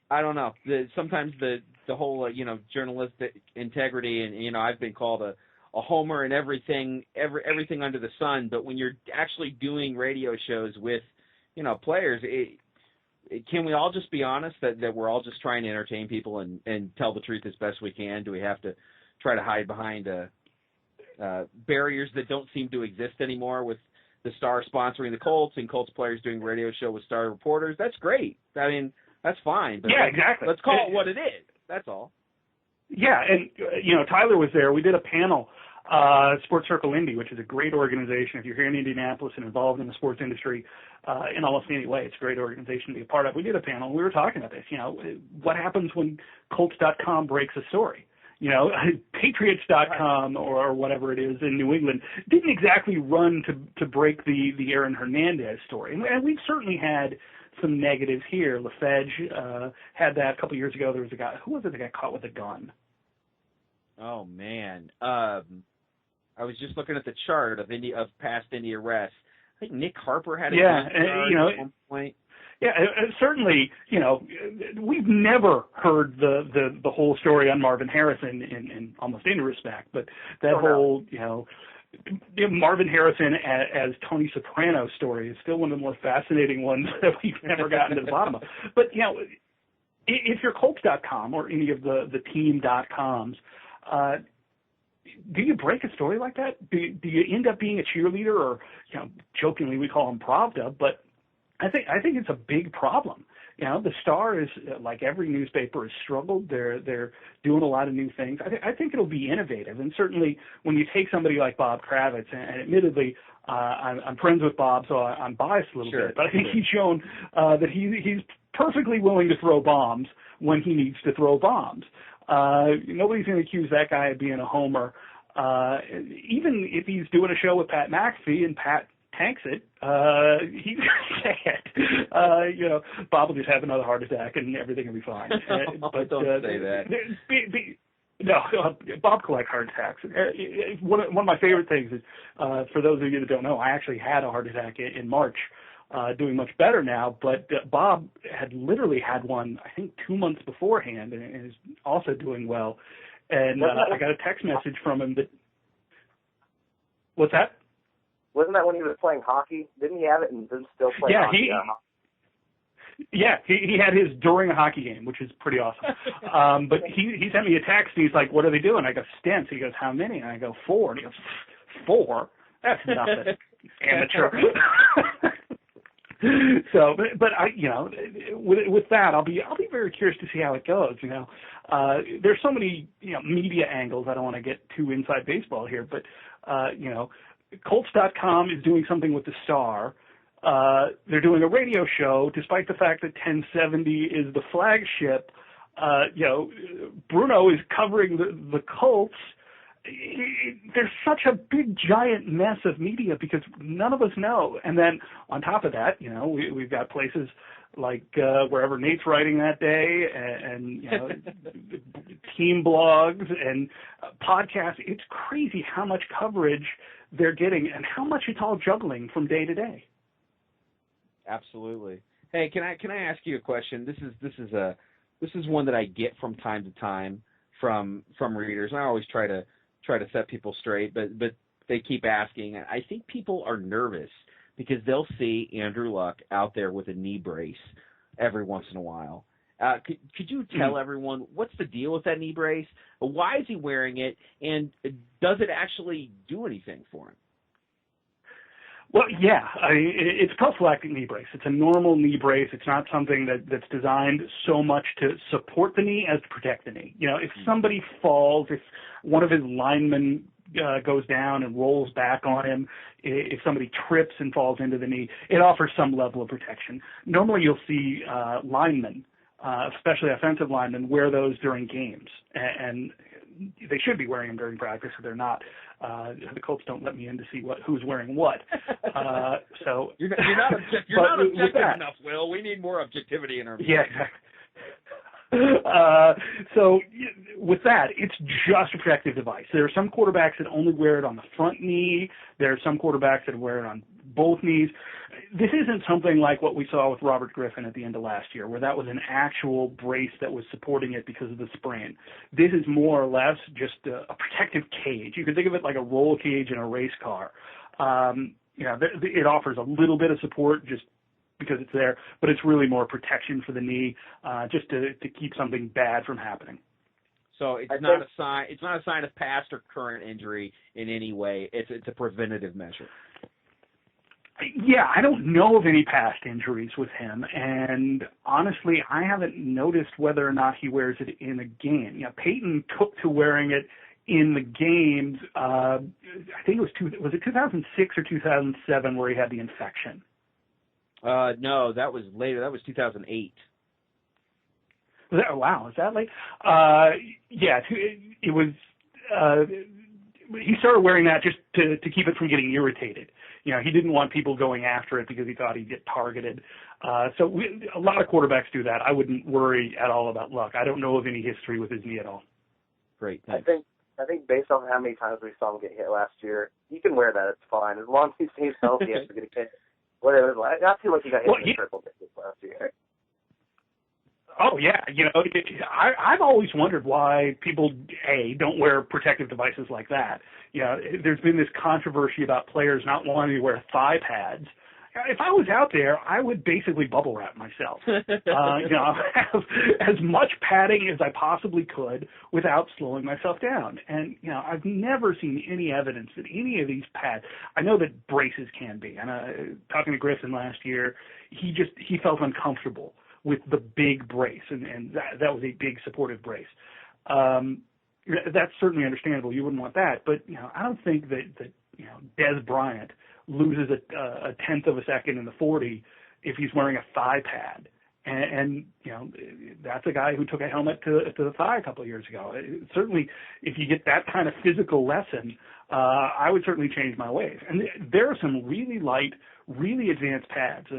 don't know. Sometimes the whole journalistic integrity, and I've been called a homer and everything under the sun. But when you're actually doing radio shows with players, can we all just be honest that we're all just trying to entertain people and tell the truth as best we can? Do we have to try to hide behind barriers that don't seem to exist anymore with the Star sponsoring the Colts and Colts players doing a radio show with Star reporters? That's great. I mean, that's fine. But exactly. Let's call it what it is. That's all. Yeah, and, Tyler was there. We did a panel, Sports Circle Indy, which is a great organization. If you're here in Indianapolis and involved in the sports industry in almost any way, it's a great organization to be a part of. We did a panel, and we were talking about this. What happens when Colts.com breaks a story? Patriots.com or whatever it is in New England didn't exactly run to break the Aaron Hernandez story. And we've certainly had some negatives here. LaFedge had that a couple years ago. There was a guy, who was it that got caught with a gun? Oh, man. I was just looking at the chart of past Indy arrests. I think Nick Harper had a gun charge at one point. Yeah, certainly, we've never heard the whole story on Marvin Harrison in almost any respect, but that Marvin Harrison as Tony Soprano story is still one of the more fascinating ones that we've never gotten to the bottom of. But, if you're Colts.com or any of the team.coms, do you break a story like that? Do you end up being a cheerleader, or jokingly we call them Pravda? But I think it's a big problem. The Star is, like every newspaper, has struggled. They're doing a lot of new things. I think it'll be innovative, and certainly when you take somebody like Bob Kravitz, and admittedly I'm friends with Bob, so I'm biased a little bit, but I think he's shown that he's perfectly willing to throw bombs when he needs to throw bombs. Nobody's going to accuse that guy of being a homer. Even if he's doing a show with Pat McAfee and Pat tanks it, he's going to say it. Bob will just have another heart attack and everything will be fine. But don't say that. No, Bob collects heart attacks. One of my favorite things is, for those of you that don't know, I actually had a heart attack in March. Doing much better now, but Bob had literally had one, I think, 2 months beforehand, and is also doing well. And I got a text message from him that What's that? Wasn't that when he was playing hockey? Didn't he have it and then still play hockey? He had his during a hockey game, which is pretty awesome. But he sent me a text, and he's like, "What are they doing?" I go, "Stents." He goes, "How many?" And I go, 4. And he goes, 4? That's nothing. Amateur. So, but I, with that, I'll be very curious to see how it goes. There's so many, media angles. I don't want to get too inside baseball here, but, Colts.com is doing something with the Star. They're doing a radio show, despite the fact that 1070 is the flagship. Bruno is covering the Colts. There's such a big, giant mess of media because none of us know. And then on top of that, we've got places like wherever Nate's writing that day and team blogs and podcasts. It's crazy how much coverage they're getting and how much it's all juggling from day to day. Absolutely. Hey, can I ask you a question? This is one that I get from time to time from readers, and I always try to set people straight, but they keep asking. I think people are nervous because they'll see Andrew Luck out there with a knee brace every once in a while. Could you tell everyone what's the deal with that knee brace? Why is he wearing it, and does it actually do anything for him? Well, yeah, it's a prophylactic knee brace. It's a normal knee brace. It's not something that's designed so much to support the knee as to protect the knee. If somebody falls, if one of his linemen goes down and rolls back on him, if somebody trips and falls into the knee, it offers some level of protection. Normally you'll see linemen, especially offensive linemen, wear those during games, and they should be wearing them during practice, if they're not. The Colts don't let me in to see who's wearing what. So you're not objective enough, Will. We need more objectivity in our media. Yeah, exactly. So with that, it's just a protective device. There are some quarterbacks that only wear it on the front knee. There are some quarterbacks that wear it on both knees. This isn't something like what we saw with Robert Griffin at the end of last year, where that was an actual brace that was supporting it because of the sprain. This is more or less just a protective cage. You can think of it like a roll cage in a race car. It offers a little bit of support just because it's there, but it's really more protection for the knee, just to keep something bad from happening. So it's not a sign. It's not a sign of past or current injury in any way. It's a preventative measure. Yeah, I don't know of any past injuries with him, and honestly, I haven't noticed whether or not he wears it in a game. Peyton took to wearing it in the games. I think it was it 2006 or 2007 where he had the infection? No, that was later. That was 2008. Wow, is that late? Yeah, it was. He started wearing that just to keep it from getting irritated. He didn't want people going after it because he thought he'd get targeted. So a lot of quarterbacks do that. I wouldn't worry at all about Luck. I don't know of any history with his knee at all. Great, thanks. I think based on how many times we saw him get hit last year, he can wear that. It's fine as long as he stays healthy after getting hit. Whatever. I feel like he got hit in triple digits last year. Oh, yeah. I've always wondered why people, don't wear protective devices like that. There's been this controversy about players not wanting to wear thigh pads. If I was out there, I would basically bubble wrap myself. Have as much padding as I possibly could without slowing myself down. And, I've never seen any evidence that any of these pads, I know that braces can be. And talking to Griffin last year, he felt uncomfortable with the big brace, and that was a big supportive brace. That's certainly understandable. You wouldn't want that, but I don't think that Dez Bryant loses a tenth of a second in the 40 if he's wearing a thigh pad. And that's a guy who took a helmet to the thigh a couple of years ago. Certainly, if you get that kind of physical lesson, I would certainly change my ways. And there are some really light, really advanced pads.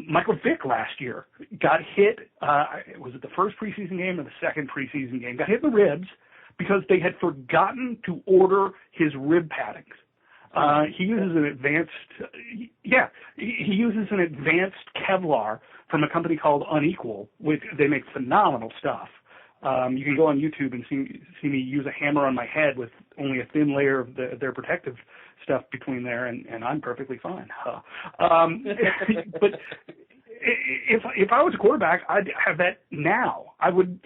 Michael Vick last year got hit, was it the first preseason game or the second preseason game? Got hit in the ribs because they had forgotten to order his rib paddings. He uses an advanced Kevlar from a company called Unequal. They make phenomenal stuff. You can go on YouTube and see me use a hammer on my head with only a thin layer of their protective stuff between there, and I'm perfectly fine. But if I was a quarterback, I'd have that now. I would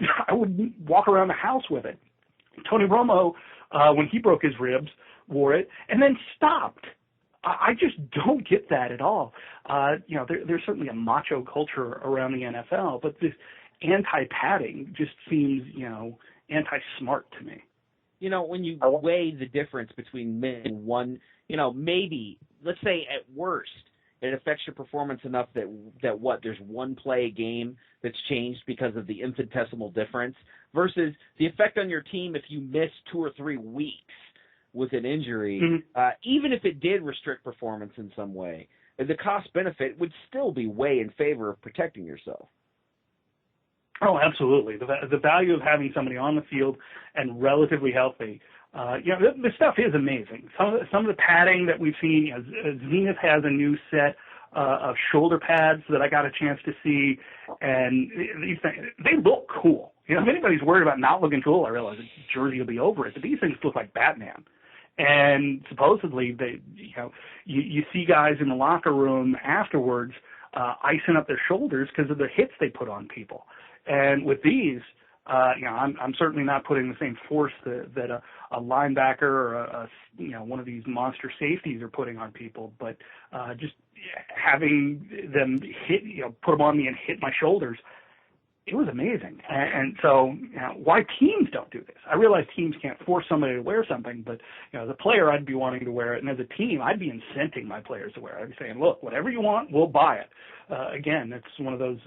walk around the house with it. Tony Romo, when he broke his ribs, wore it and then stopped. I just don't get that at all. There's certainly a macho culture around the NFL, but this anti-padding just seems, anti-smart to me. When you weigh the difference between men and one, maybe, let's say at worst, it affects your performance enough that there's one play a game that's changed because of the infinitesimal difference versus the effect on your team if you miss 2 or 3 weeks with an injury, even if it did restrict performance in some way, the cost-benefit would still be way in favor of protecting yourself. Oh, absolutely. The value of having somebody on the field and relatively healthy. The stuff is amazing. Some of the padding that we've seen, Zenith has a new set of shoulder pads that I got a chance to see, and these things, they look cool. If anybody's worried about not looking cool, I realize the jersey will be over it, but these things look like Batman. And supposedly, you see guys in the locker room afterwards icing up their shoulders because of the hits they put on people. And with these, I'm certainly not putting the same force that a linebacker or one of these monster safeties are putting on people, but just having them hit, put them on me and hit my shoulders, it was amazing. And so, why teams don't do this? I realize teams can't force somebody to wear something, but as a player, I'd be wanting to wear it, and as a team, I'd be incenting my players to wear it. I'd be saying, look, whatever you want, we'll buy it. Again, that's one of those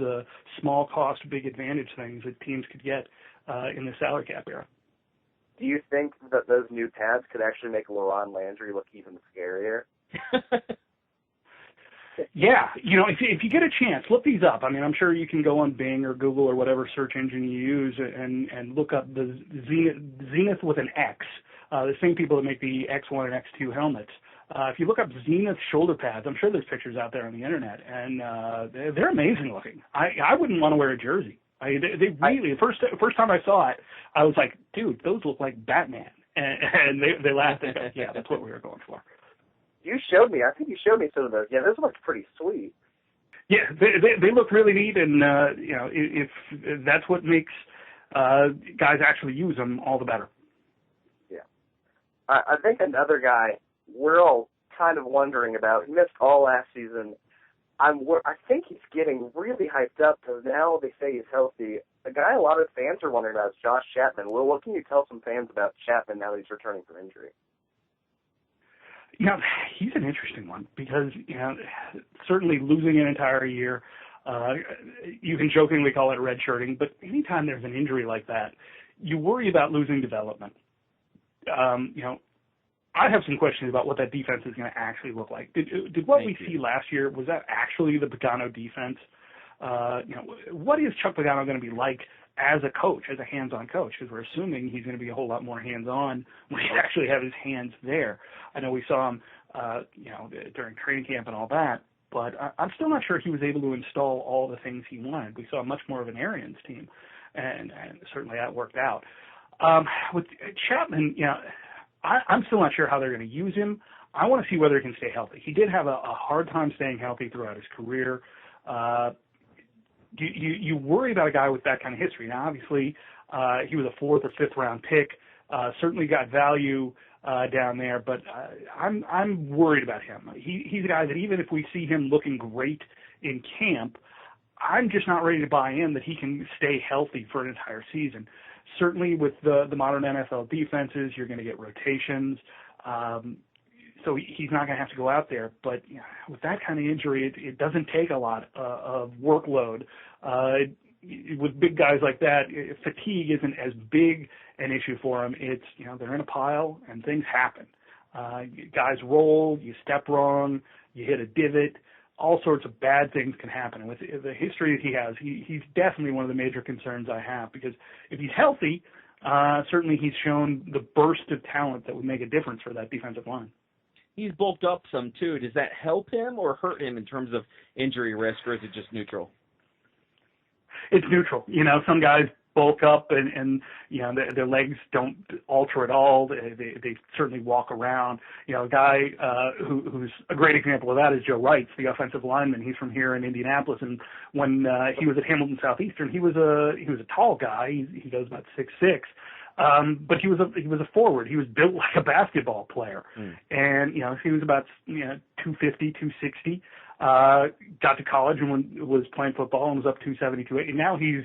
small cost, big advantage things that teams could get in the salary cap era. Do you think that those new pads could actually make LaRon Landry look even scarier? Yeah, if you get a chance, look these up. I mean, I'm sure you can go on Bing or Google or whatever search engine you use and look up the Zenith with an X, the same people that make the X1 and X2 helmets. If you look up Zenith shoulder pads, I'm sure there's pictures out there on the internet, and they're amazing looking. I wouldn't want to wear a jersey. They really, the first time I saw it, I was like, dude, those look like Batman. And they laughed and go, yeah, that's what we were going for. You showed me. I think you showed me some of those. Yeah, those look pretty sweet. Yeah, they look really neat, and if that's what makes guys actually use them, all the better. Yeah, I think another guy we're all kind of wondering about. He missed all last season. I think he's getting really hyped up because now they say he's healthy. A guy a lot of fans are wondering about is Josh Chapman. Will, what can you tell some fans about Chapman now that he's returning from injury? He's an interesting one because, certainly losing an entire year, you can jokingly call it redshirting, but anytime there's an injury like that, you worry about losing development. I have some questions about what that defense is going to actually look like. Did what we see last year, was that actually the Pagano defense? What is Chuck Pagano going to be like as a coach, as a hands-on coach? Because we're assuming he's going to be a whole lot more hands-on when he actually have his hands there. I know we saw him, during training camp and all that, but I'm still not sure he was able to install all the things he wanted. We saw much more of an Arians team, and certainly that worked out. With Chapman, I'm still not sure how they're going to use him. I want to see whether he can stay healthy. He did have a hard time staying healthy throughout his career. You worry about a guy with that kind of history. Now, obviously, he was a 4th or 5th round pick. Certainly got value down there, but I'm worried about him. He's a guy that even if we see him looking great in camp, I'm just not ready to buy in that he can stay healthy for an entire season. Certainly with the modern NFL defenses, you're going to get rotations. So he's not going to have to go out there. But with that kind of injury, it doesn't take a lot of workload. With big guys like that, fatigue isn't as big an issue for them. It's, they're in a pile and things happen. Guys roll, you step wrong, you hit a divot. All sorts of bad things can happen. And with the history that he has, he's definitely one of the major concerns I have, because if he's healthy, certainly he's shown the burst of talent that would make a difference for that defensive line. He's bulked up some, too. Does that help him or hurt him in terms of injury risk, or is it just neutral? It's neutral. Some guys bulk up and their legs don't alter at all. They certainly walk around. A guy who's a great example of that is Joe Wright, the offensive lineman. He's from here in Indianapolis, and when he was at Hamilton Southeastern, he was a tall guy. He goes about 6'6". But he was a forward. He was built like a basketball player, and he was about 250, 260. Got to college and was playing football and was up 270, 280. And now he's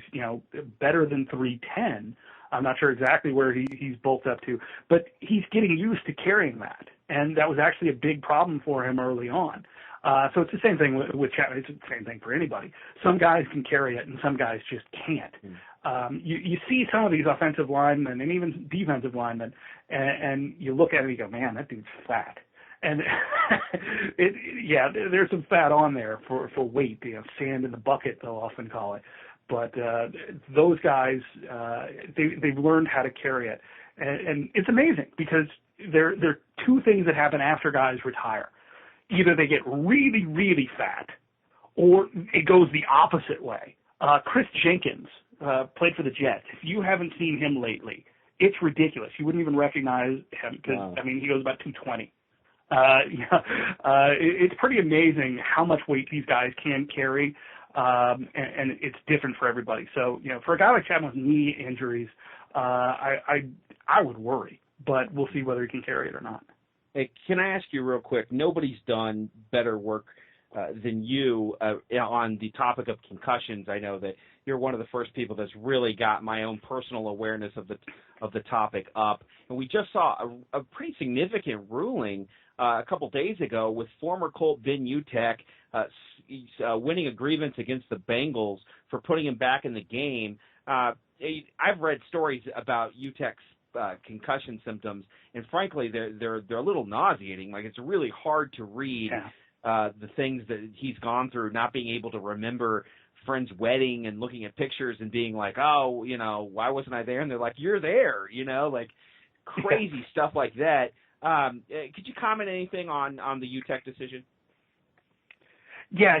better than 310. I'm not sure exactly where he's bulked up to, but he's getting used to carrying that, and that was actually a big problem for him early on. So it's the same thing with Chapman. It's the same thing for anybody. Some guys can carry it, and some guys just can't. You see some of these offensive linemen and even defensive linemen, and you look at it and you go, man, that dude's fat. And there's some fat on there for weight, sand in the bucket, they'll often call it. But those guys, they've learned how to carry it. And it's amazing because there are two things that happen after guys retire. Either they get really, really fat, or it goes the opposite way. Chris Jenkins played for the Jets. If you haven't seen him lately, it's ridiculous. You wouldn't even recognize him because, he goes about 220. It's pretty amazing how much weight these guys can carry, and it's different for everybody. So, for a guy like Chapman with knee injuries, I would worry, but we'll see whether he can carry it or not. Hey, can I ask you real quick? Nobody's done better work than you on the topic of concussions. I know that you're one of the first people that's really got my own personal awareness of the topic up. And we just saw a pretty significant ruling a couple days ago with former Colt Vin Utek winning a grievance against the Bengals for putting him back in the game. I've read stories about Utek's concussion symptoms, and frankly, they're a little nauseating. Like, it's really hard to read the things that he's gone through, not being able to remember friend's wedding and looking at pictures and being like, oh, why wasn't I there? And they're like, you're there, like crazy stuff like that. Could you comment anything on the Utek decision? Yeah,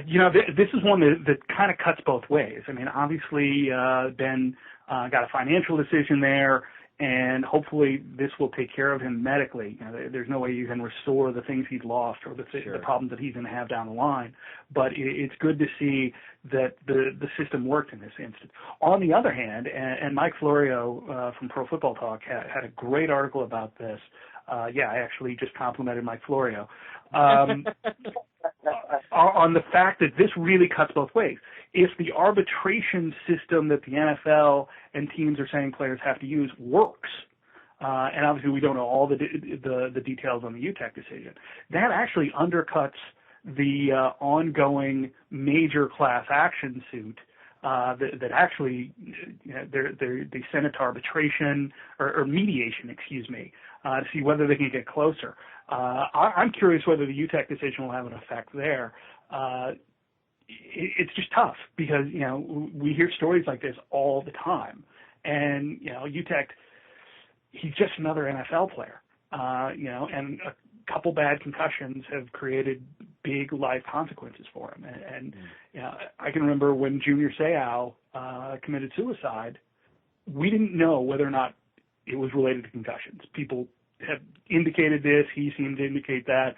this is one that kind of cuts both ways. I mean, obviously, Ben got a financial decision there, and hopefully this will take care of him medically. There's no way you can restore the things he's lost or the problems that he's going to have down the line. But it's good to see that the system worked in this instance. On the other hand, and Mike Florio from Pro Football Talk had a great article about this. I actually just complimented Mike Florio on the fact that this really cuts both ways. If the arbitration system that the NFL and teams are saying players have to use works, and obviously we don't know all the details on the Utek decision, that actually undercuts the ongoing major class action suit that actually they sent it to arbitration or mediation, to see whether they can get closer. I'm curious whether the Utek decision will have an effect there. It's just tough because, we hear stories like this all the time. And, Utek, he's just another NFL player, and a couple bad concussions have created big life consequences for him. And I can remember when Junior Seau committed suicide, we didn't know whether or not it was related to concussions. People have indicated this. He seemed to indicate that.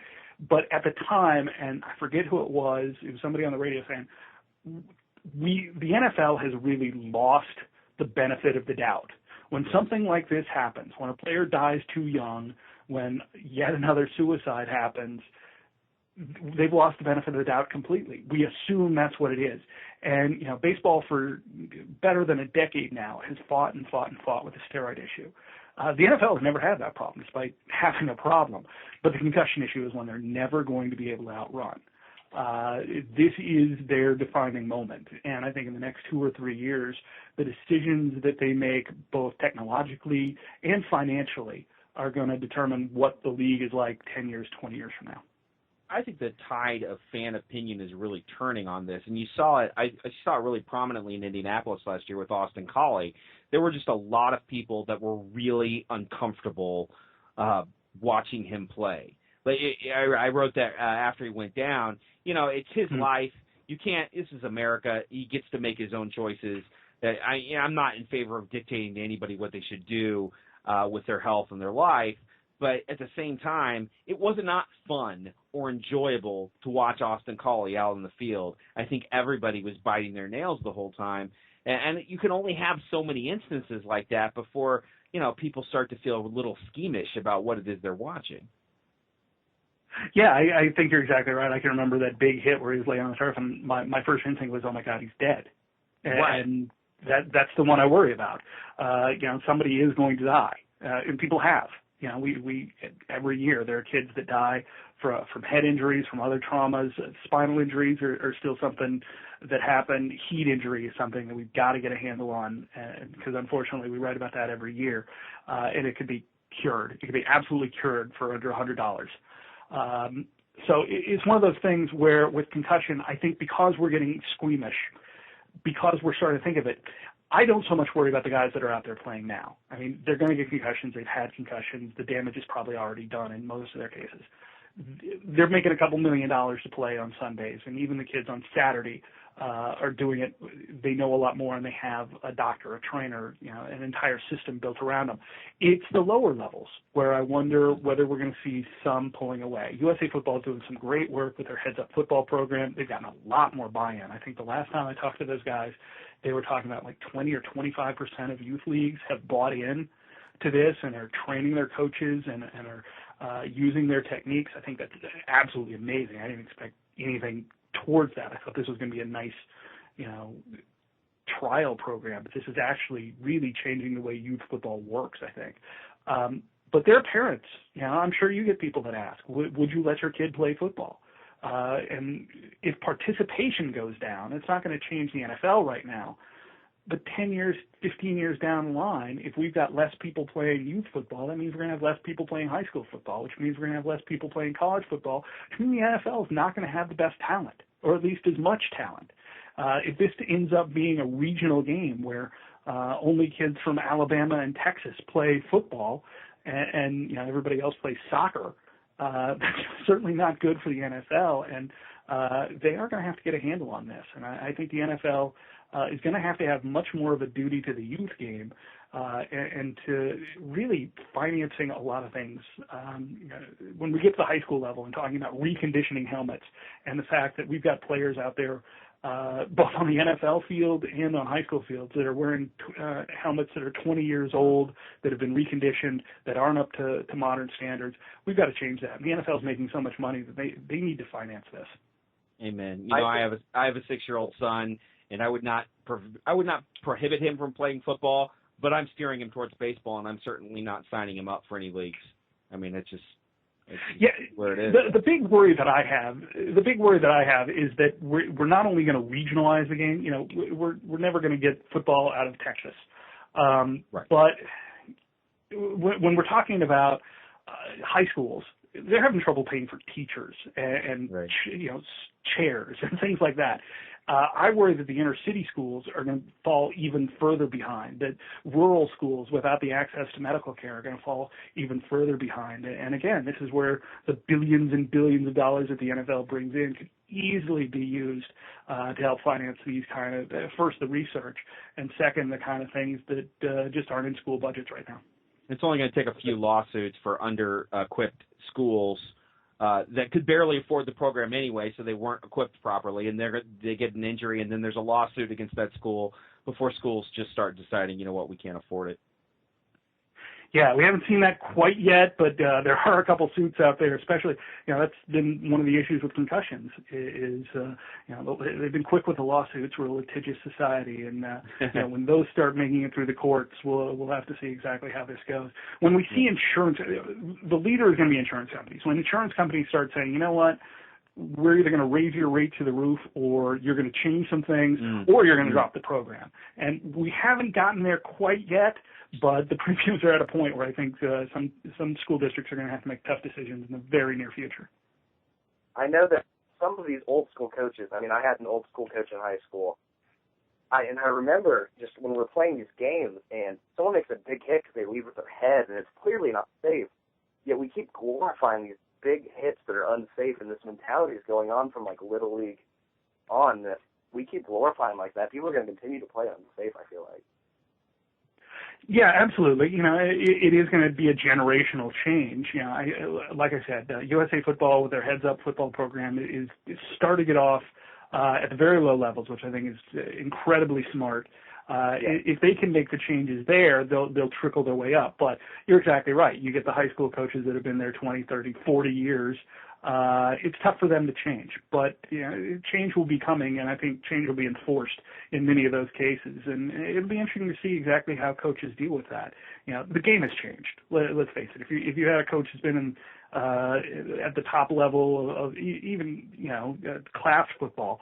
But at the time, and I forget who it was somebody on the radio saying, the NFL has really lost the benefit of the doubt. When something like this happens, when a player dies too young, when yet another suicide happens, they've lost the benefit of the doubt completely. We assume that's what it is. And, baseball for better than a decade now has fought and fought and fought with the steroid issue. The NFL has never had that problem, despite having a problem. But the concussion issue is one they're never going to be able to outrun. This is their defining moment. And I think in the next 2 or 3 years, the decisions that they make, both technologically and financially, are going to determine what the league is like 10 years, 20 years from now. I think the tide of fan opinion is really turning on this, and you saw it. I saw it really prominently in Indianapolis last year with Austin Collie. There were just a lot of people that were really uncomfortable watching him play. But I wrote that after he went down. It's his life. You can't. This is America. He gets to make his own choices. I'm not in favor of dictating to anybody what they should do with their health and their life, but at the same time, it was not fun or enjoyable to watch Austin Collie out in the field. I think everybody was biting their nails the whole time, and you can only have so many instances like that before people start to feel a little squeamish about what it is they're watching. Yeah, I think you're exactly right. I can remember that big hit where he was laying on the turf, and my first instinct was, oh my God, he's dead. Right. And that's the one I worry about. Somebody is going to die, and people have. We every year there are kids that die from head injuries, from other traumas. Spinal injuries are still something that happen. Heat injury is something that we've got to get a handle on, because unfortunately we write about that every year, and it could be cured. It could be absolutely cured for under $100. So it's one of those things where with concussion, I think because we're getting squeamish, because we're starting to think of it, I don't so much worry about the guys that are out there playing now. I mean, they're going to get concussions. They've had concussions. The damage is probably already done in most of their cases. They're making a couple $1 million to play on Sundays, and even the kids on Saturday are doing it. They know a lot more, and they have a doctor, a trainer, an entire system built around them. It's the lower levels where I wonder whether we're going to see some pulling away. USA Football is doing some great work with their heads-up football program. They've gotten a lot more buy-in. I think the last time I talked to those guys, they were talking about like 20 or 25% of youth leagues have bought in to this and are training their coaches and are using their techniques. I think that's absolutely amazing. I didn't expect anything towards that. I thought this was going to be a nice, trial program, but this is actually really changing the way youth football works, I think. But their parents, I'm sure you get people that ask, would you let your kid play football? And if participation goes down, it's not going to change the NFL right now. But 10 years, 15 years down the line, if we've got less people playing youth football, that means we're going to have less people playing high school football, which means we're going to have less people playing college football, which means the NFL is not going to have the best talent, or at least as much talent. If this ends up being a regional game where only kids from Alabama and Texas play football and everybody else plays soccer, that's certainly not good for the NFL, and they are going to have to get a handle on this. And I think the NFL is going to have much more of a duty to the youth game and to really financing a lot of things. When we get to the high school level and talking about reconditioning helmets and the fact that we've got players out there both on the NFL field and on high school fields that are wearing helmets that are 20 years old, that have been reconditioned, that aren't up to modern standards, we've got to change that. And the NFL is making so much money that they need to finance this. Amen. I have a 6-year-old son, and I would not prohibit him from playing football, but I'm steering him towards baseball, and I'm certainly not signing him up for any leagues. I mean, it's just where it is. The big worry that I have is that we're not only going to regionalize the game. We're never going to get football out of Texas, right. But when we're talking about high schools, they're having trouble paying for teachers and right. Chairs and things like that. I worry that the inner city schools are going to fall even further behind, that rural schools without the access to medical care are going to fall even further behind. And again, this is where the billions and billions of dollars that the NFL brings in could easily be used to help finance these kind of, first, the research, and second, the kind of things that just aren't in school budgets right now. It's only going to take a few lawsuits for under-equipped schools that could barely afford the program anyway, so they weren't equipped properly, and they get an injury, and then there's a lawsuit against that school before schools just start deciding, we can't afford it. Yeah, we haven't seen that quite yet, but there are a couple suits out there, especially, that's been one of the issues with concussions is they've been quick with the lawsuits. We're a litigious society, and when those start making it through the courts, we'll have to see exactly how this goes. When we see insurance, the leader is going to be insurance companies. When insurance companies start saying, you know what, we're either going to raise your rate to the roof, or you're going to change some things, or you're going to drop the program. And we haven't gotten there quite yet, but the premiums are at a point where I think some school districts are going to have to make tough decisions in the very near future. I know that some of these old school coaches, I had an old school coach in high school, I remember just when we're playing these games and someone makes a big hit because they lead with their head and it's clearly not safe, yet we keep glorifying these big hits that are unsafe, and this mentality is going on from Little League on. we keep glorifying like that, people are going to continue to play unsafe, I feel like. Yeah, absolutely. It is going to be a generational change. Like I said, USA Football with their Heads Up football program is starting it off at the very low levels, which I think is incredibly smart. If they can make the changes there, they'll trickle their way up. But you're exactly right. You get the high school coaches that have been there 20, 30, 40 years. It's tough for them to change, but change will be coming, and I think change will be enforced in many of those cases. And it'll be interesting to see exactly how coaches deal with that. The game has changed. Let's face it. If you had a coach who's been at the top level of even class football,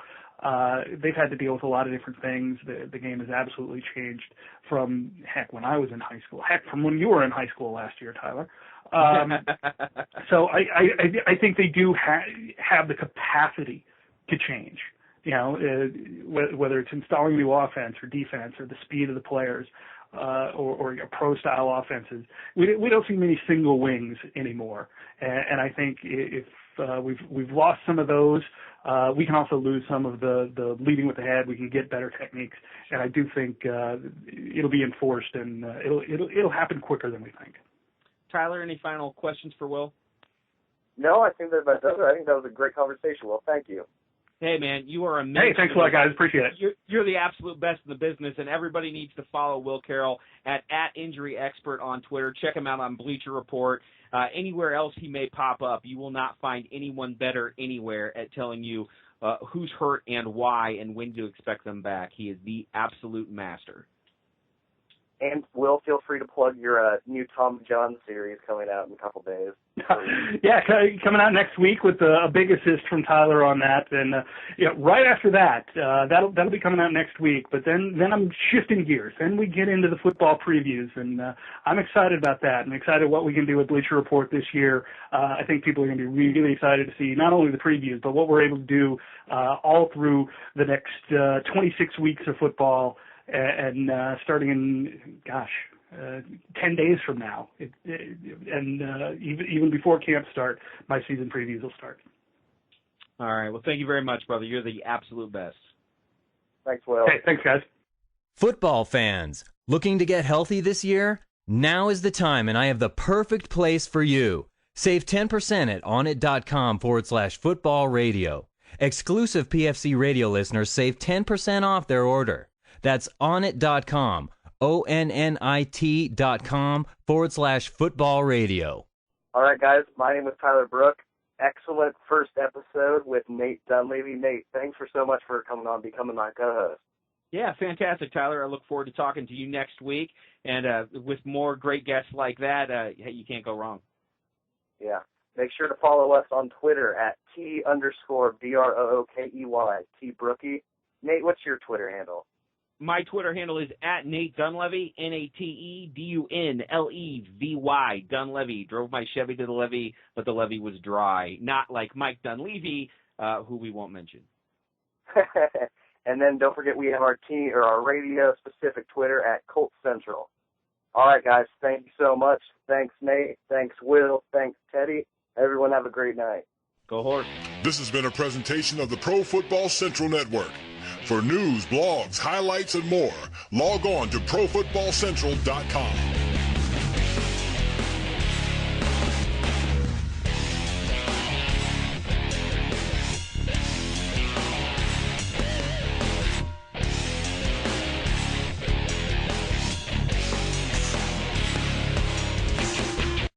they've had to deal with a lot of different things. The game has absolutely changed from when I was in high school. From when you were in high school last year, Tyler. So I think they do have the capacity to change. Whether it's installing new offense or defense or the speed of the players, or pro style offenses. We don't see many single wings anymore. And I think if we've lost some of those, we can also lose some of the leading with the head. We can get better techniques, and I do think it'll be enforced, and it'll happen quicker than we think. Tyler, any final questions for Will? No, I think that does it. I think that was a great conversation. Well, thank you. Hey, man, you are amazing. Hey, thanks a lot, guys. Appreciate it. You're the absolute best in the business, and everybody needs to follow Will Carroll at Injury Expert on Twitter. Check him out on Bleacher Report. Anywhere else he may pop up, you will not find anyone better anywhere at telling you who's hurt and why and when to expect them back. He is the absolute master. And Will, feel free to plug your new Tom John series coming out in a couple days. Yeah, coming out next week with a big assist from Tyler on that, and right after that, that'll be coming out next week. But then I'm shifting gears. Then we get into the football previews, and I'm excited about that. I'm excited what we can do with Bleacher Report this year. I think people are going to be really excited to see not only the previews, but what we're able to do all through the next 26 weeks of football. And starting in, 10 days from now, even before camp start, my season previews will start. All right. Well, thank you very much, brother. You're the absolute best. Thanks, Will. Hey, thanks, guys. Football fans, looking to get healthy this year? Now is the time, and I have the perfect place for you. Save 10% at onit.com/football radio. Exclusive PFC radio listeners save 10% off their order. That's onit.com, ONNIT.com/football radio. All right, guys. My name is Tyler Brooke. Excellent first episode with Nate Dunlevy. Nate, thanks so much for coming on, becoming my co-host. Yeah, fantastic, Tyler. I look forward to talking to you next week. And with more great guests like that, you can't go wrong. Yeah. Make sure to follow us on Twitter at T_BROOKEY, T-Brookie. Nate, what's your Twitter handle? My Twitter handle is at Nate Dunlevy, NATEDUNLEVY, Dunlevy. Drove my Chevy to the levee, but the levee was dry. Not like Mike Dunleavy, who we won't mention. And then don't forget we have our radio-specific Twitter at Colts Central. All right, guys. Thank you so much. Thanks, Nate. Thanks, Will. Thanks, Teddy. Everyone have a great night. Go Horse. This has been a presentation of the Pro Football Central Network. For news, blogs, highlights, and more, log on to ProFootballCentral.com.